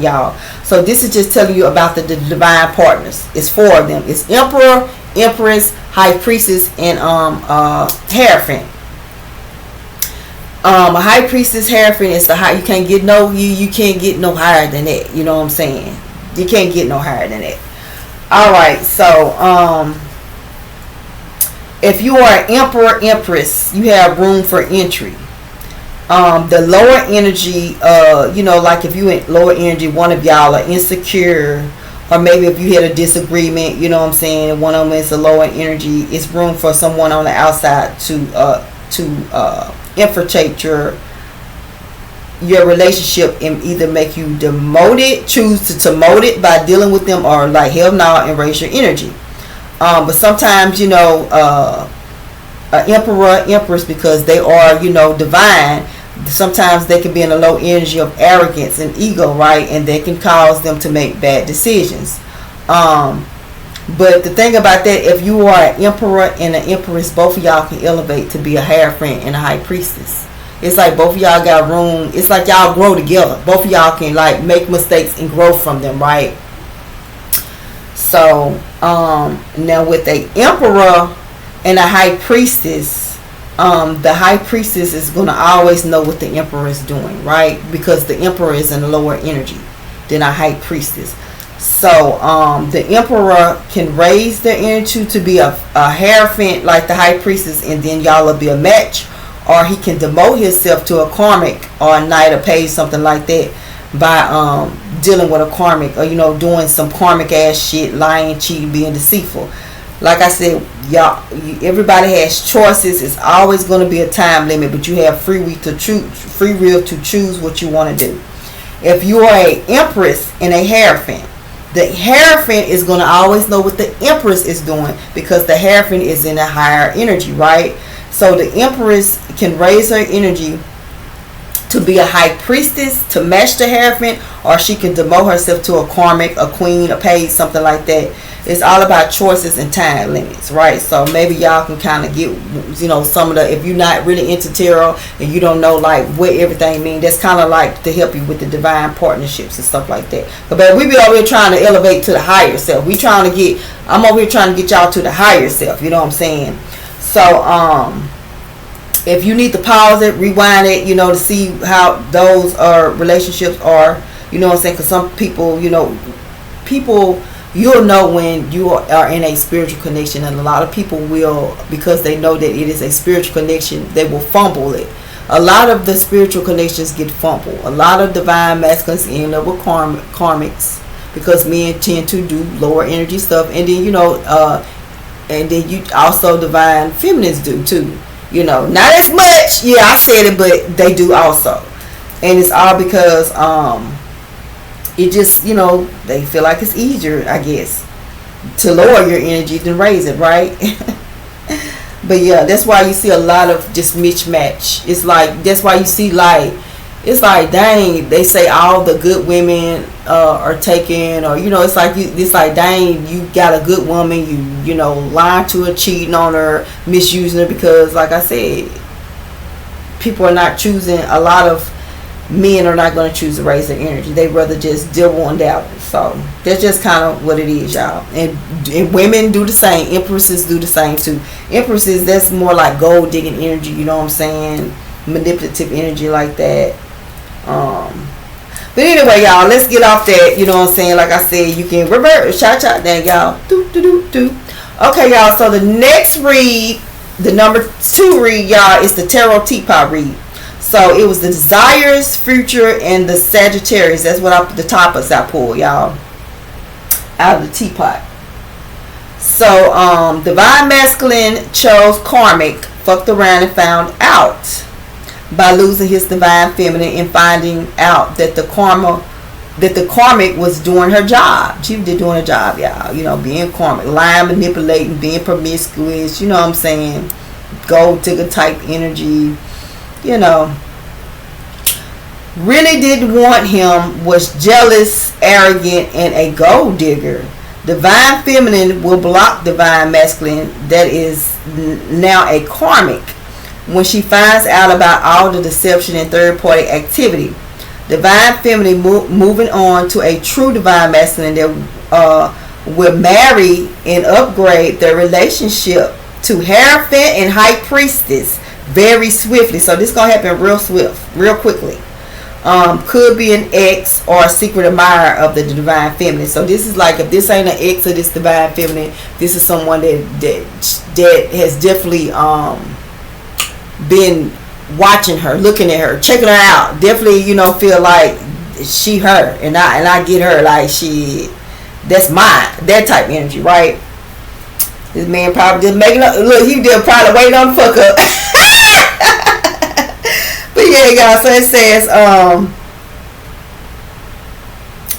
y'all. So this is just telling you about the divine partners. It's 4 of them. It's Emperor, Empress, High Priestess, and Heiraphant. A High Priestess Heiraphant is the high. You can't get you can't get no higher than that. You know what I'm saying? You can't get no higher than that. All right. So if you are an Emperor, Empress, you have room for entry. The lower energy, you know, like if you in lower energy, one of y'all are insecure, or maybe if you had a disagreement, you know what I'm saying, one of them is a lower energy, it's room for someone on the outside to infiltrate your relationship and either make you demoted, choose to demote it by dealing with them, or like hell no and raise your energy. But sometimes, you know, Emperor, Empress, because they are, you know, divine, sometimes they can be in a low energy of arrogance and ego, right? And they can cause them to make bad decisions. But the thing about that, if you are an Emperor and an Empress, both of y'all can elevate to be a Heiraphant and a High Priestess. It's like both of y'all got room. It's like y'all grow together. Both of y'all can like make mistakes and grow from them, right? So now with a Emperor and a High Priestess, the High Priestess is going to always know what the Emperor is doing, right? Because the Emperor is in a lower energy than a High Priestess. So the Emperor can raise their energy to be a Heiraphant like the High Priestess, and then y'all will be a match. Or he can demote himself to a karmic or a knight or page, something like that, by dealing with a karmic, or, you know, doing some karmic ass shit, lying, cheating, being deceitful. Like I said, y'all, everybody has choices. It's always going to be a time limit, but you have free will to choose what you want to do. If you are a Empress and a Heiraphant, the Heiraphant is going to always know what the Empress is doing, because the Heiraphant is in a higher energy, right? So the Empress can raise her energy to be a High Priestess to match the Heiraphant, or she can demote herself to a karmic, a queen, a page, something like that. It's all about choices and time limits, right? So maybe y'all can kind of get, you know, some of the, if you're not really into tarot and you don't know like what everything means, that's kind of like to help you with the divine partnerships and stuff like that. But we be over here trying to elevate to the higher self. I'm over here trying to get y'all to the higher self, you know what I'm saying? So if you need to pause it, rewind it, you know, to see how those relationships are, you know what I'm saying? Because some people, you know, you'll know when you are in a spiritual connection, and a lot of people will, because they know that it is a spiritual connection, they will fumble it. A lot of the spiritual connections get fumbled. A lot of divine masculines end up with karmics, because men tend to do lower energy stuff, and then, you know, and then you also divine feminines do too. You know, not as much. Yeah, I said it, but they do also. And it's all because it just, you know, they feel like it's easier, I guess, to lower your energy than raise it, right? But yeah, that's why you see a lot of just mismatch. It's like, that's why you see, like, it's like, dang, they say all the good women are taken, or, you know, it's like, dang, you got a good woman, you know, lying to her, cheating on her, misusing her, because, like I said, people are not choosing, a lot of men are not going to choose to raise their energy. They rather just dibble and dabble. So that's just kind of what it is, y'all. And women do the same. Empresses do the same too. Empresses, that's more like gold digging energy, you know what I'm saying? Manipulative energy like that. But anyway, y'all, let's get off that, you know what I'm saying? Like I said, you can revert, shout there, y'all. Okay, y'all, so the next read, the number 2 read, y'all, is the Tarot Teapot read. So it was the Desires, Future, and the Saggitarius. That's what the topics I pulled, y'all, out of the teapot. So Divine Masculine chose Karmic, fucked around and found out by losing his Divine Feminine and finding out that the Karmic was doing her job. She was doing her job, y'all. You know, being Karmic, lying, manipulating, being promiscuous. You know what I'm saying? Gold digger type energy. You know, really didn't want him, was jealous, arrogant, and a gold digger. Divine Feminine will block Divine Masculine, that is now a Karmic, when she finds out about all the deception and third-party activity. Divine Feminine moving on to a true Divine Masculine that will marry and upgrade their relationship to Heiraphant and High Preistess very swiftly. So this is going to happen real swift, real quickly. Could be an ex or a secret admirer of the Divine Feminine. So this is like, if this ain't an ex of this Divine Feminine, this is someone that has definitely been watching her, looking at her, checking her out. Definitely, you know, feel like she her, and I get her, like she, that's mine, that type of energy, right? This man probably just making up. Look, he did probably waiting on the fuck up. But yeah, y'all. So it says,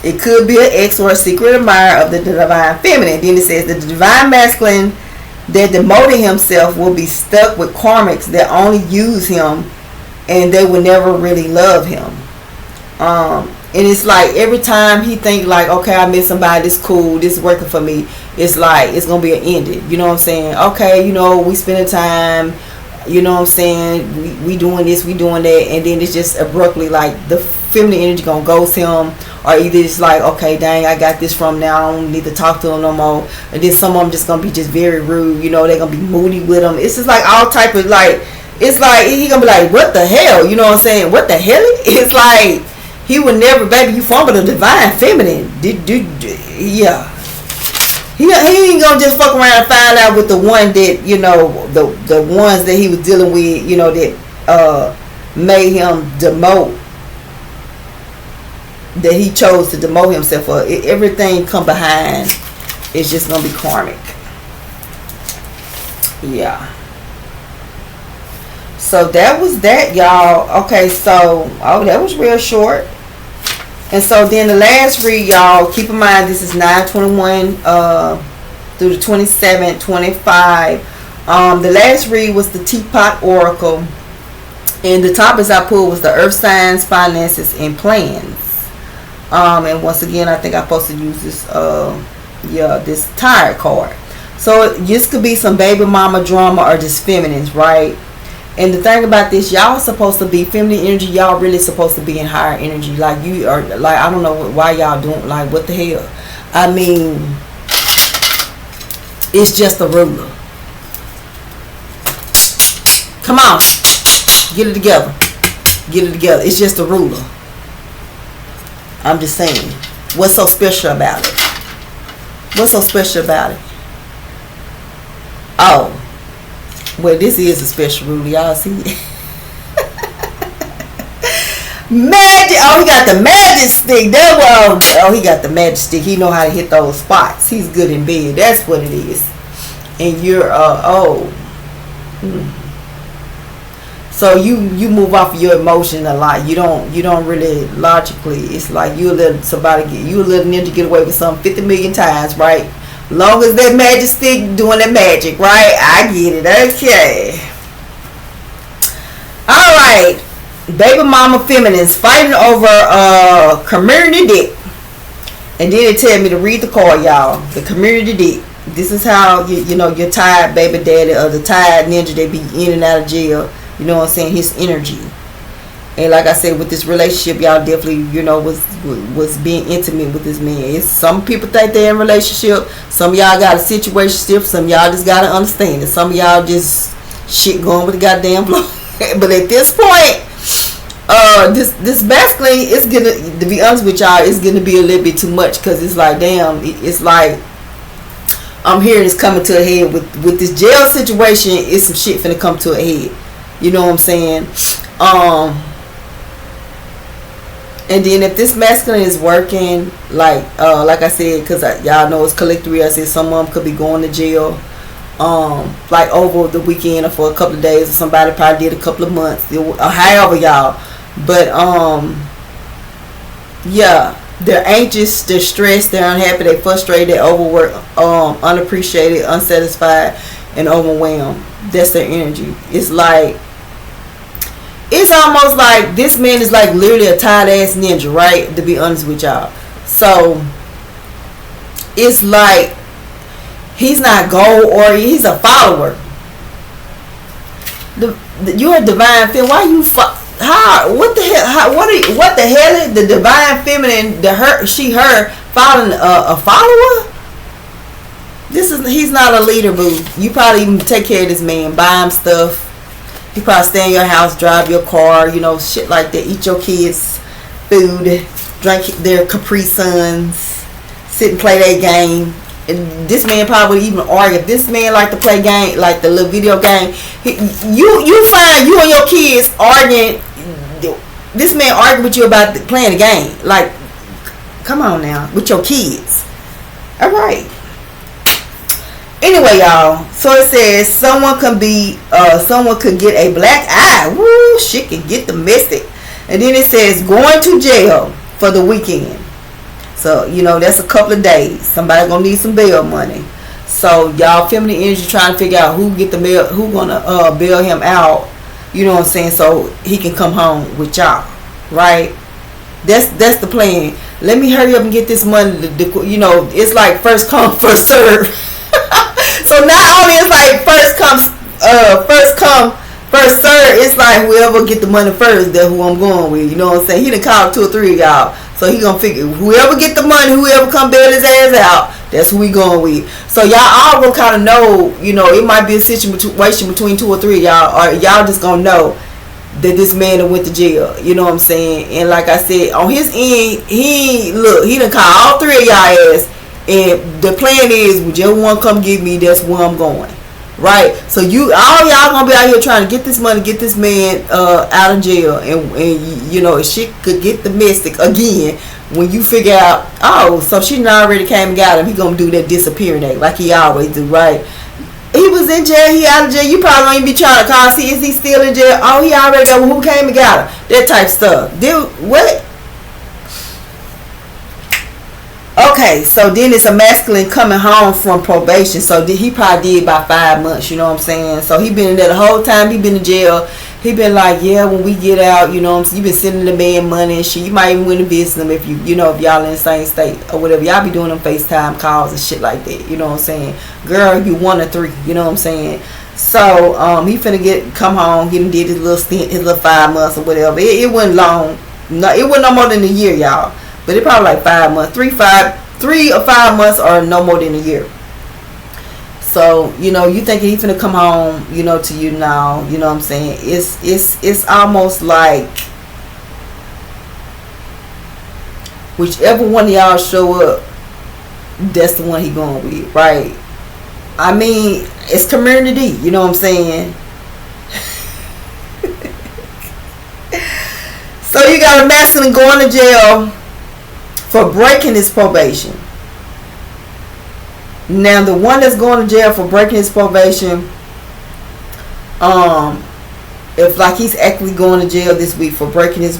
it could be an ex or a secret admirer of the Divine Feminine. Then it says the Divine Masculine that demoted himself will be stuck with Karmics that only use him, and they will never really love him. And it's like every time he think like, okay, I met somebody, this cool, this is working for me, it's like it's gonna be an ending. You know what I'm saying? Okay, you know, we spending time, you know what I'm saying, we doing this, we doing that, and then it's just abruptly like the feminine energy gonna ghost him, or either it's like, okay, dang, I got this from now, I don't need to talk to him no more. And then some of them just gonna be just very rude, you know, they're gonna be moody with him. It's just like all type of like, it's like he gonna be like, what the hell, you know what I'm saying, what the hell? It's like he would never, baby, you fumble the Divine Feminine. Yeah. He ain't gonna just fuck around and find out with the one that, you know, the ones that he was dealing with, you know, that made him demote, that he chose to demote himself for. Everything come behind, it's just gonna be Karmic. Yeah. So that was that, y'all. Okay, so that was real short. And so then the last read, y'all, keep in mind this is 9/21 through the 27th, 25. The last read was the Teapot Oracle, and the topics I pulled was the Earth Signs, Finances, and Plans. And once again, I think I'm supposed to use this this Tired card. So this could be some baby mama drama or just feminines, right? And the thing about this, y'all supposed to be feminine energy. Y'all really supposed to be in higher energy. Like you are, like, I don't know why y'all doing, like, what the hell? I mean, it's just a ruler. Come on, get it together. Get it together. It's just a ruler. I'm just saying. What's so special about it? What's so special about it? Oh. Well, this is a special ruler. Y'all see it? Magic. Oh, he got the magic stick. Oh, he got the magic stick. He know how to hit those spots. He's good in bed. That's what it is. And you're, So you move off of your emotion a lot. You don't really logically. It's like you let ninja get away with something 50 million times, right? Long as that magic stick doing that magic, right? I get it. Okay. All right. Baby mama feminines fighting over community dick. And then they tell me to read the card, y'all. The community dick. This is how you know your tired baby daddy or the tired ninja they be in and out of jail. You know what I'm saying? His energy. And like I said, with this relationship, y'all definitely, you know, was being intimate with this man. It's, some people think they're in a relationship. Some of y'all got a situationship. Some of y'all just got to understand it. Some of y'all just shit going with the goddamn flow. But at this point, this masculine is gonna, to be honest with y'all, it's gonna be a little bit too much, because it's like, damn, it's like I'm hearing it's coming to a head with this jail situation. It's some shit finna come to a head. You know what I'm saying? And then if this masculine is working, like I said, because y'all know it's collectively, I said some of them could be going to jail, like over the weekend or for a couple of days, or somebody probably did a couple of months, or however, y'all. But yeah, they're anxious, they're stressed, they're unhappy, they're frustrated, they're overworked, unappreciated, unsatisfied, and overwhelmed. That's their energy. It's like, it's almost like this man is like literally a tired ass ninja, right? To be honest with y'all. So it's like he's not goal or he's a follower. You're a divine feminine. Why you how? What the hell? What the hell is the divine feminine? Her following a follower? He's not a leader, boo. You probably even take care of this man, buy him stuff. You probably stay in your house, drive your car, you know, shit like that. Eat your kids' food, drink their Capri Suns, sit and play their game. And this man probably even argue. If this man like to play game, like the little video game, you find you and your kids arguing. This man arguing with you about playing the game. Like, come on now, with your kids. All right. Anyway, y'all, so it says someone could get a black eye. Woo, shit can get domestic. And then it says going to jail for the weekend. So, you know, that's a couple of days. Somebody gonna need some bail money. So y'all feminine energy trying to figure out who gonna bail him out. You know what I'm saying? So he can come home with y'all, right? That's the plan. Let me hurry up and get this money. You know, it's like first come, first serve. So not only it's like first come, first serve. It's like whoever get the money first, that's who I'm going with. You know what I'm saying? He done called 2 or 3 of y'all. So he gonna figure whoever get the money, whoever come bail his ass out, that's who we going with. So y'all all gonna kind of know, you know, it might be a situation between 2 or 3 of y'all, or y'all just gonna know that this man that went to jail. You know what I'm saying? And like I said, on his end, he done called all 3 of y'all ass. And the plan is, whichever one come get me, that's where I'm going, right? So all y'all gonna be out here trying to get this money, get this man out of jail, and you know, if shit could get domestic again, when you figure out, oh, so she done already came and got him, he gonna do that disappearing act like he always do, right? He was in jail, he out of jail. You probably don't even be trying to call, see, is he still in jail? Oh, he already got, who came and got him? That type of stuff. Dude, what? Okay, so then it's a masculine coming home from probation. So he probably did about 5 months, you know what I'm saying? So he been in there the whole time he been in jail. He been like, yeah, when we get out, you know what I'm saying? You been sending the man money and shit. You might even win to visit him if if y'all in the same state or whatever. Y'all be doing them FaceTime calls and shit like that, you know what I'm saying? Girl, you 1 or 3, you know what I'm saying? So he finna come home, he done did his little stint, his little 5 months or whatever. It wasn't long. No, it wasn't no more than a year, y'all. But it probably like 5 months, 3 or 5 months, or no more than a year. So, you know, you thinking he's finna come home, you know, to you now, you know what I'm saying? It's almost like whichever one of y'all show up, that's the one he going with, right? I mean, it's community, you know what I'm saying? So you got a masculine going to jail for breaking his probation. Now the one that's going to jail for breaking his probation, if like he's actually going to jail this week for breaking his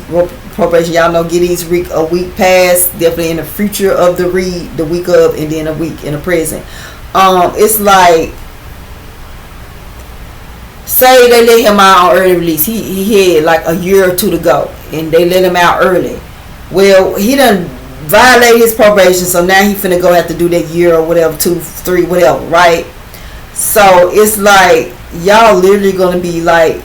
probation. Y'all know, get his a week past, definitely in the future of the read, the week of, and then a week in the present. It's like, say they let him out on early release. He had like a year or two to go, and they let him out early. Well, he done violated his probation, so now he finna go have to do that year or whatever, 2, 3, whatever, right? So it's like, y'all literally gonna be like,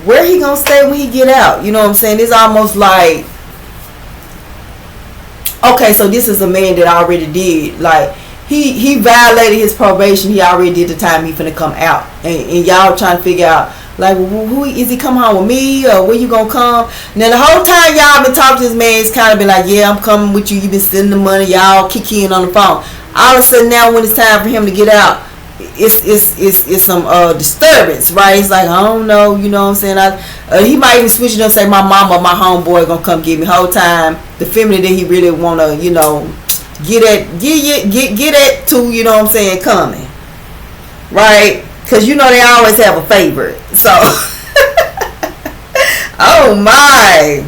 where he gonna stay when he get out? You know what I'm saying? It's almost like, okay, so this is a man that already did, like, he violated his probation. He already did the time. He finna come out, and y'all trying to figure out, like, who is he coming home with me, or where you gonna come? Now the whole time y'all been talking to this man, it's kind of been like, yeah, I'm coming with you. You been sending the money. Y'all kicking on the phone. All of a sudden now, when it's time for him to get out, it's some disturbance, right? It's like, I don't know, you know what I'm saying? He might even switch it up and say, my mama or my homeboy gonna come get me. Whole time the feminine that he really wanna, you know, get at to, you know what I'm saying, coming, right? Because you know they always have a favorite. So oh my.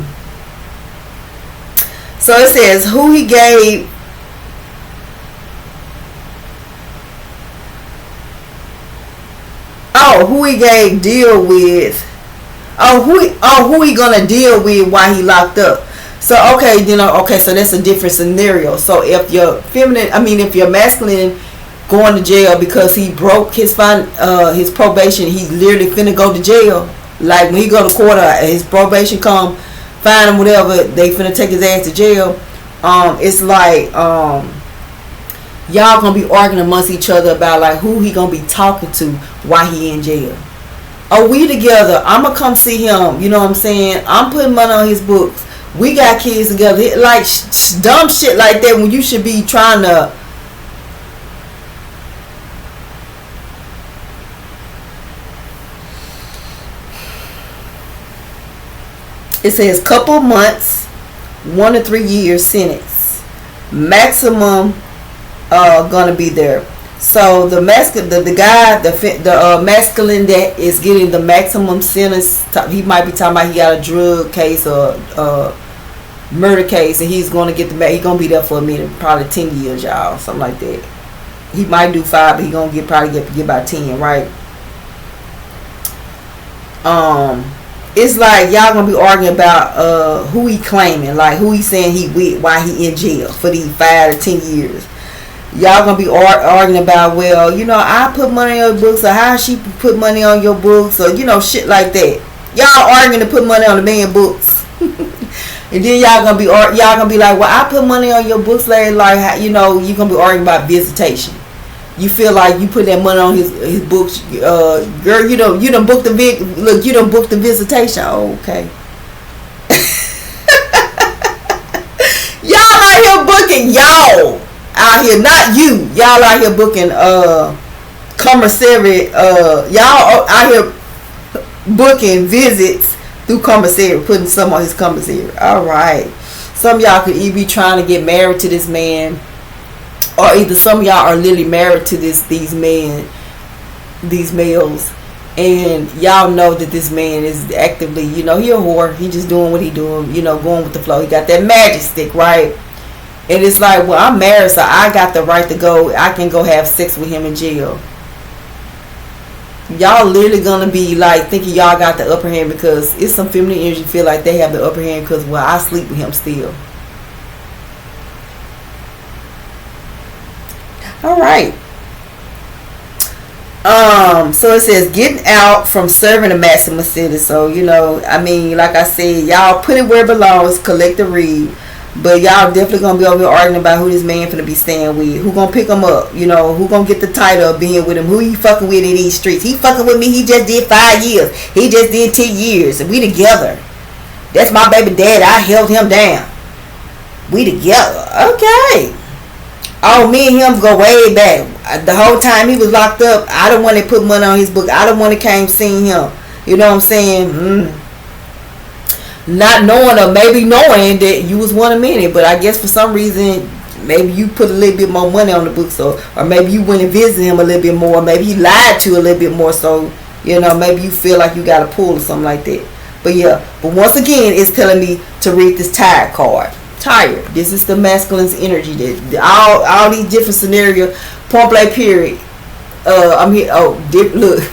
So it says who he gave deal with. Who he gonna deal with while he locked up. So okay, you know, okay, so that's a different scenario. So if your if your masculine going to jail because he broke his probation, he literally finna go to jail. Like when he go to court, his probation come, fine him, whatever, they finna take his ass to jail. It's like y'all gonna be arguing amongst each other about like who he gonna be talking to while he in jail. Are we together? I'm gonna come see him. You know what I'm saying? I'm putting money on his books. We got kids together. Like dumb shit like that when you should be trying to. It says couple months, 1 to 3 years sentence. Maximum gonna be there. So the masculine that is getting the maximum sentence, he might be talking about he got a drug case or murder case, and he's gonna get he's gonna be there for a minute, probably 10 years, y'all, something like that. He might do 5, but he gonna get about 10, right? It's like y'all gonna be arguing about who he claiming, like who he saying he with while he in jail for these 5 to 10 years. Y'all gonna be arguing about, well, you know, I put money on your books, or how she put money on your books, or you know, shit like that. Y'all arguing to put money on the man's books, and then y'all gonna be like, well, I put money on your books, like you know, you gonna be arguing about visitation. You feel like you put that money on his books, girl. You done booked the you done booked the visitation. Oh, okay. Y'all out here booking, y'all out here, not you. Y'all out here booking commissary. Y'all out here booking visits through commissary, putting some on his commissary. All right. Some of y'all could either be trying to get married to this man, or either some of y'all are literally married to these males, and y'all know that this man is actively, you know, he a whore. He just doing what he doing, you know, going with the flow. He got that magic stick, right? And it's like, well, I'm married, so I got the right to go. I can go have sex with him in jail. Y'all literally gonna be like thinking y'all got the upper hand because it's some feminine energy feel like they have the upper hand because, well, I sleep with him still. All right. So it says getting out from serving a maximum sentence. So, you know, I mean, like I said, y'all put it where it belongs, collect the read. But y'all definitely gonna be over here arguing about who this man finna be staying with, who gonna pick him up, you know, who gonna get the title of being with him, who he fucking with in these streets. He fucking with me, he just did 5 years, he just did 10 years, and we together. That's my baby dad, I held him down. We together. Okay. Oh, me and him go way back. The whole time he was locked up, I the one that put money on his book. I the one that came seeing him. You know what I'm saying? Not knowing, or maybe knowing that you was one of many, but I guess for some reason Maybe you put a little bit more money on the books, or maybe you went and visited him a little bit more. Maybe he lied to you a little bit more, so maybe you feel like you got a pull or something like that. But yeah, but once again, it's telling me to read this tired card. Tired. This is the masculine's energy. That all these different scenarios. Point blank period. I'm here. Oh, look.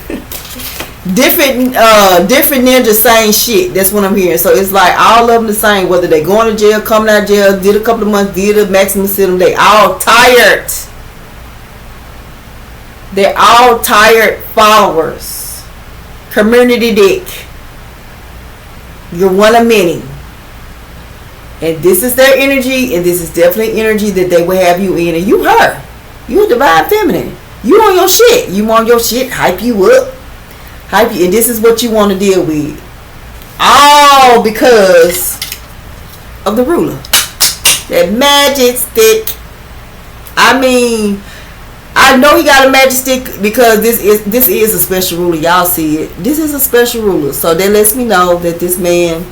different ninjas saying shit. That's what I'm hearing. So it's like all of them the same. Whether they going to jail, coming out of jail, did a couple of months, did a maximum sentence, they all tired. They're all tired followers. Community dick. You're one of many. And this is their energy, and this is definitely energy that they will have you in. And you her. You a divine feminine. You on your shit. You on your shit. Hype you up. Hype you. And this is what you want to deal with. All because of the ruler. That magic stick. I mean, I know he got a magic stick because this is a special ruler. Y'all see it. This is a special ruler. So that lets me know that this man,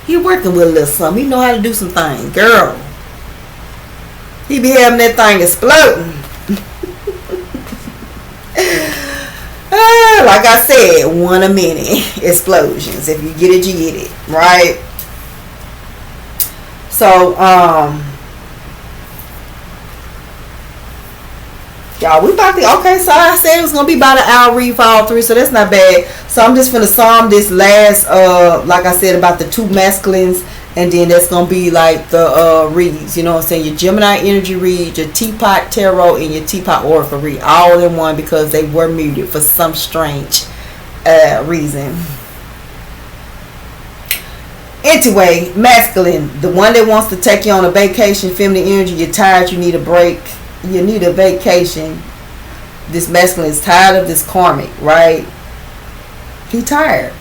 he working with a little something. He know how to do some things. Girl. He be having that thing exploding. Like I said, one of many explosions. If you get it, you get it. Right? So, y'all, we about to, okay, so I said it was going to be about an hour read for all three, so that's not bad. So I'm just going to sum this last, like I said, about the two masculines, and then that's going to be like the reads, you know what I'm saying, your Gemini energy read, your Teapot Tarot, and your Teapot Oracle read, all in one because they were muted for some strange reason. Anyway, masculine, the one that wants to take you on a vacation, feminine energy, you're tired, you need a break. You need a vacation. This masculine is tired of this karmic, right? He tired.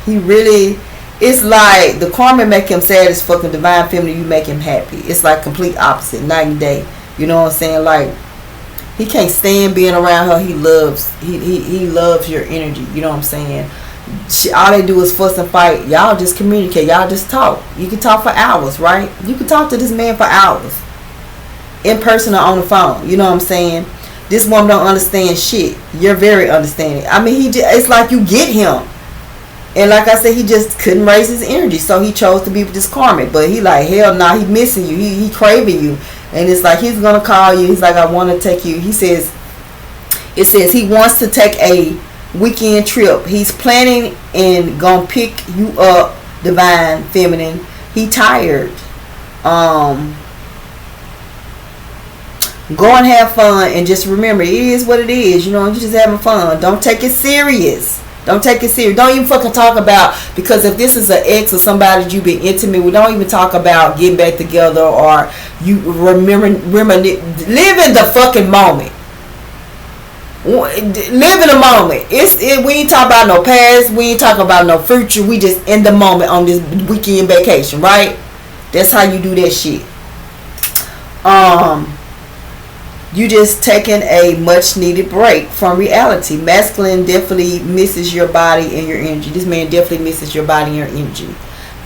He really, it's like the karmic make him sad as fucking, divine feminine, you make him happy. It's like complete opposite, night and day. You know what I'm saying? Like, he can't stand being around her. He loves your energy. You know what I'm saying? All they do is fuss and fight. Y'all just communicate. Y'all just talk. You can talk for hours, right? You can talk to this man for hours. In person or on the phone. You know what I'm saying? This woman don't understand shit. You're very understanding. I mean, it's like you get him. And like I said, he just couldn't raise his energy. So he chose to be with this karmic. But he like, hell nah, he missing you. He craving you. And it's like, he's going to call you. He's like, I want to take you. He says, it says he wants to take a weekend trip. He's planning and going to pick you up, divine feminine. He tired. Go and have fun, and just remember, it is what it is. You know, you're just having fun. Don't take it serious. Don't take it serious. Don't even fucking talk about, because if this is an ex or somebody that you've been intimate with, don't even talk about getting back together, or you remember live in the fucking moment. Live in the moment. We ain't talking about no past. We ain't talking about no future. We just in the moment on this weekend vacation, right? That's how you do that shit. You just taking a much needed break from reality. Masculine definitely misses your body and your energy. This man definitely misses your body and your energy.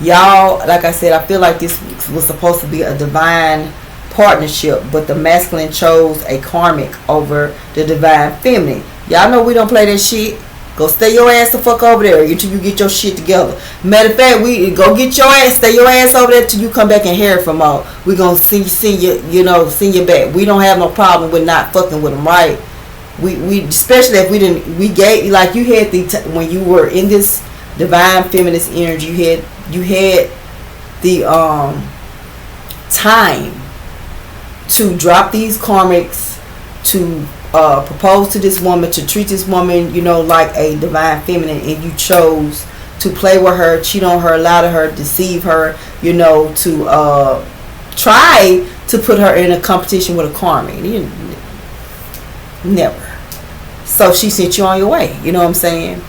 Y'all, like I said, I feel like this was supposed to be a divine partnership, but the masculine chose a karmic over the divine feminine. Y'all know we don't play that shit. Go stay your ass the fuck over there until you get your shit together. Matter of fact, we go get your ass, stay your ass over there till you come back and Heiraphant mode. We gonna send you back. We don't have no problem with not fucking with them, right? We especially if we gave, like you had when you were in this divine feminist energy, you had the time to drop these karmics, to propose to this woman, to treat this woman, like a divine feminine, and you chose to play with her, cheat on her, lie to her, deceive her, to try to put her in a competition with a karmic. Never. So she sent you on your way. You know what I'm saying?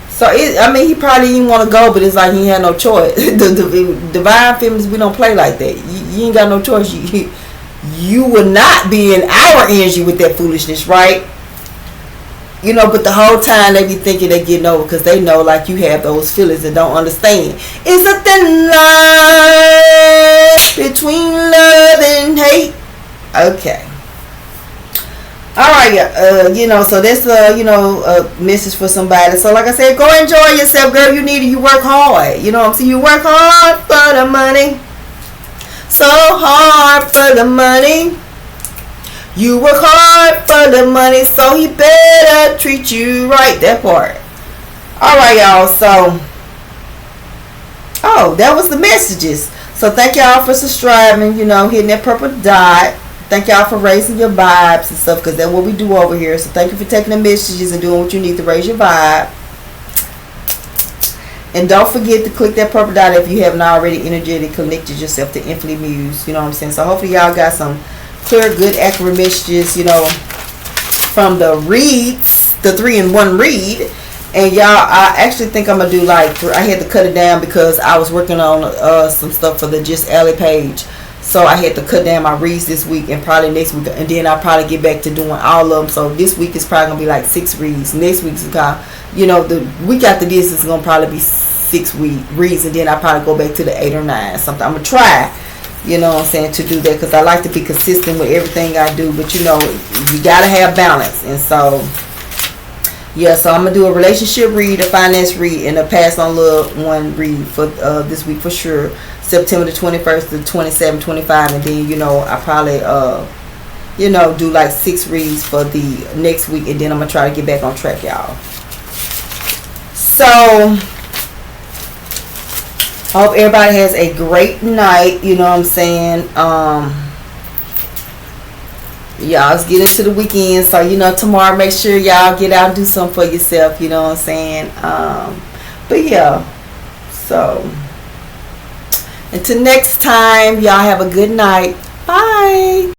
So he probably didn't want to go, but it's like he had no choice. the divine feminists, we don't play like that. You ain't got no choice. You will not be in our energy with that foolishness, right? You know, but the whole time they be thinking they getting over because they know like you have those feelings and don't understand. It's a thin line between love and hate. Okay. Alright, you know, so that's you know, a message for somebody. So like I said, go enjoy yourself, girl. You need it. You work hard. You know what I'm saying? You work hard for the money. So hard for the money. You work hard for the money, so he better treat you right. That part. Alright, y'all. So, that was the messages. So thank y'all for subscribing, you know, hitting that purple dot. Thank y'all for raising your vibes and stuff, because that's what we do over here. So thank you for taking the messages and doing what you need to raise your vibe. And don't forget to click that purple dot if you haven't already energetically connected yourself to Infinitely Muse. You know what I'm saying? So hopefully y'all got some clear, good, accurate messages, you know, from the reads, the 3-in-1 read. And y'all, I actually think I'm gonna do like, I had to cut it down because I was working on some stuff for the Just Alley page. So I had to cut down my reads this week and probably next week, and then I'll probably get back to doing all of them. So this week is probably gonna be like 6 reads. Next week's you know, the week after this is gonna probably be 6 reads, and then I'll probably go back to the 8 or 9 something. I'm gonna try, you know what I'm saying, to do that, because I like to be consistent with everything I do. But you know, you gotta have balance. And so yeah, so I'm gonna do a relationship read, a finance read, and a pass on love one read for this week for sure. September the 21st to 27, 25, and then, you know, I probably you know, do like 6 reads for the next week, and then I'm gonna try to get back on track, y'all. So I hope everybody has a great night. You know what I'm saying? Y'all, let's get into the weekend. So, you know, tomorrow, make sure y'all get out and do something for yourself. You know what I'm saying? But yeah, so until next time, y'all have a good night. Bye.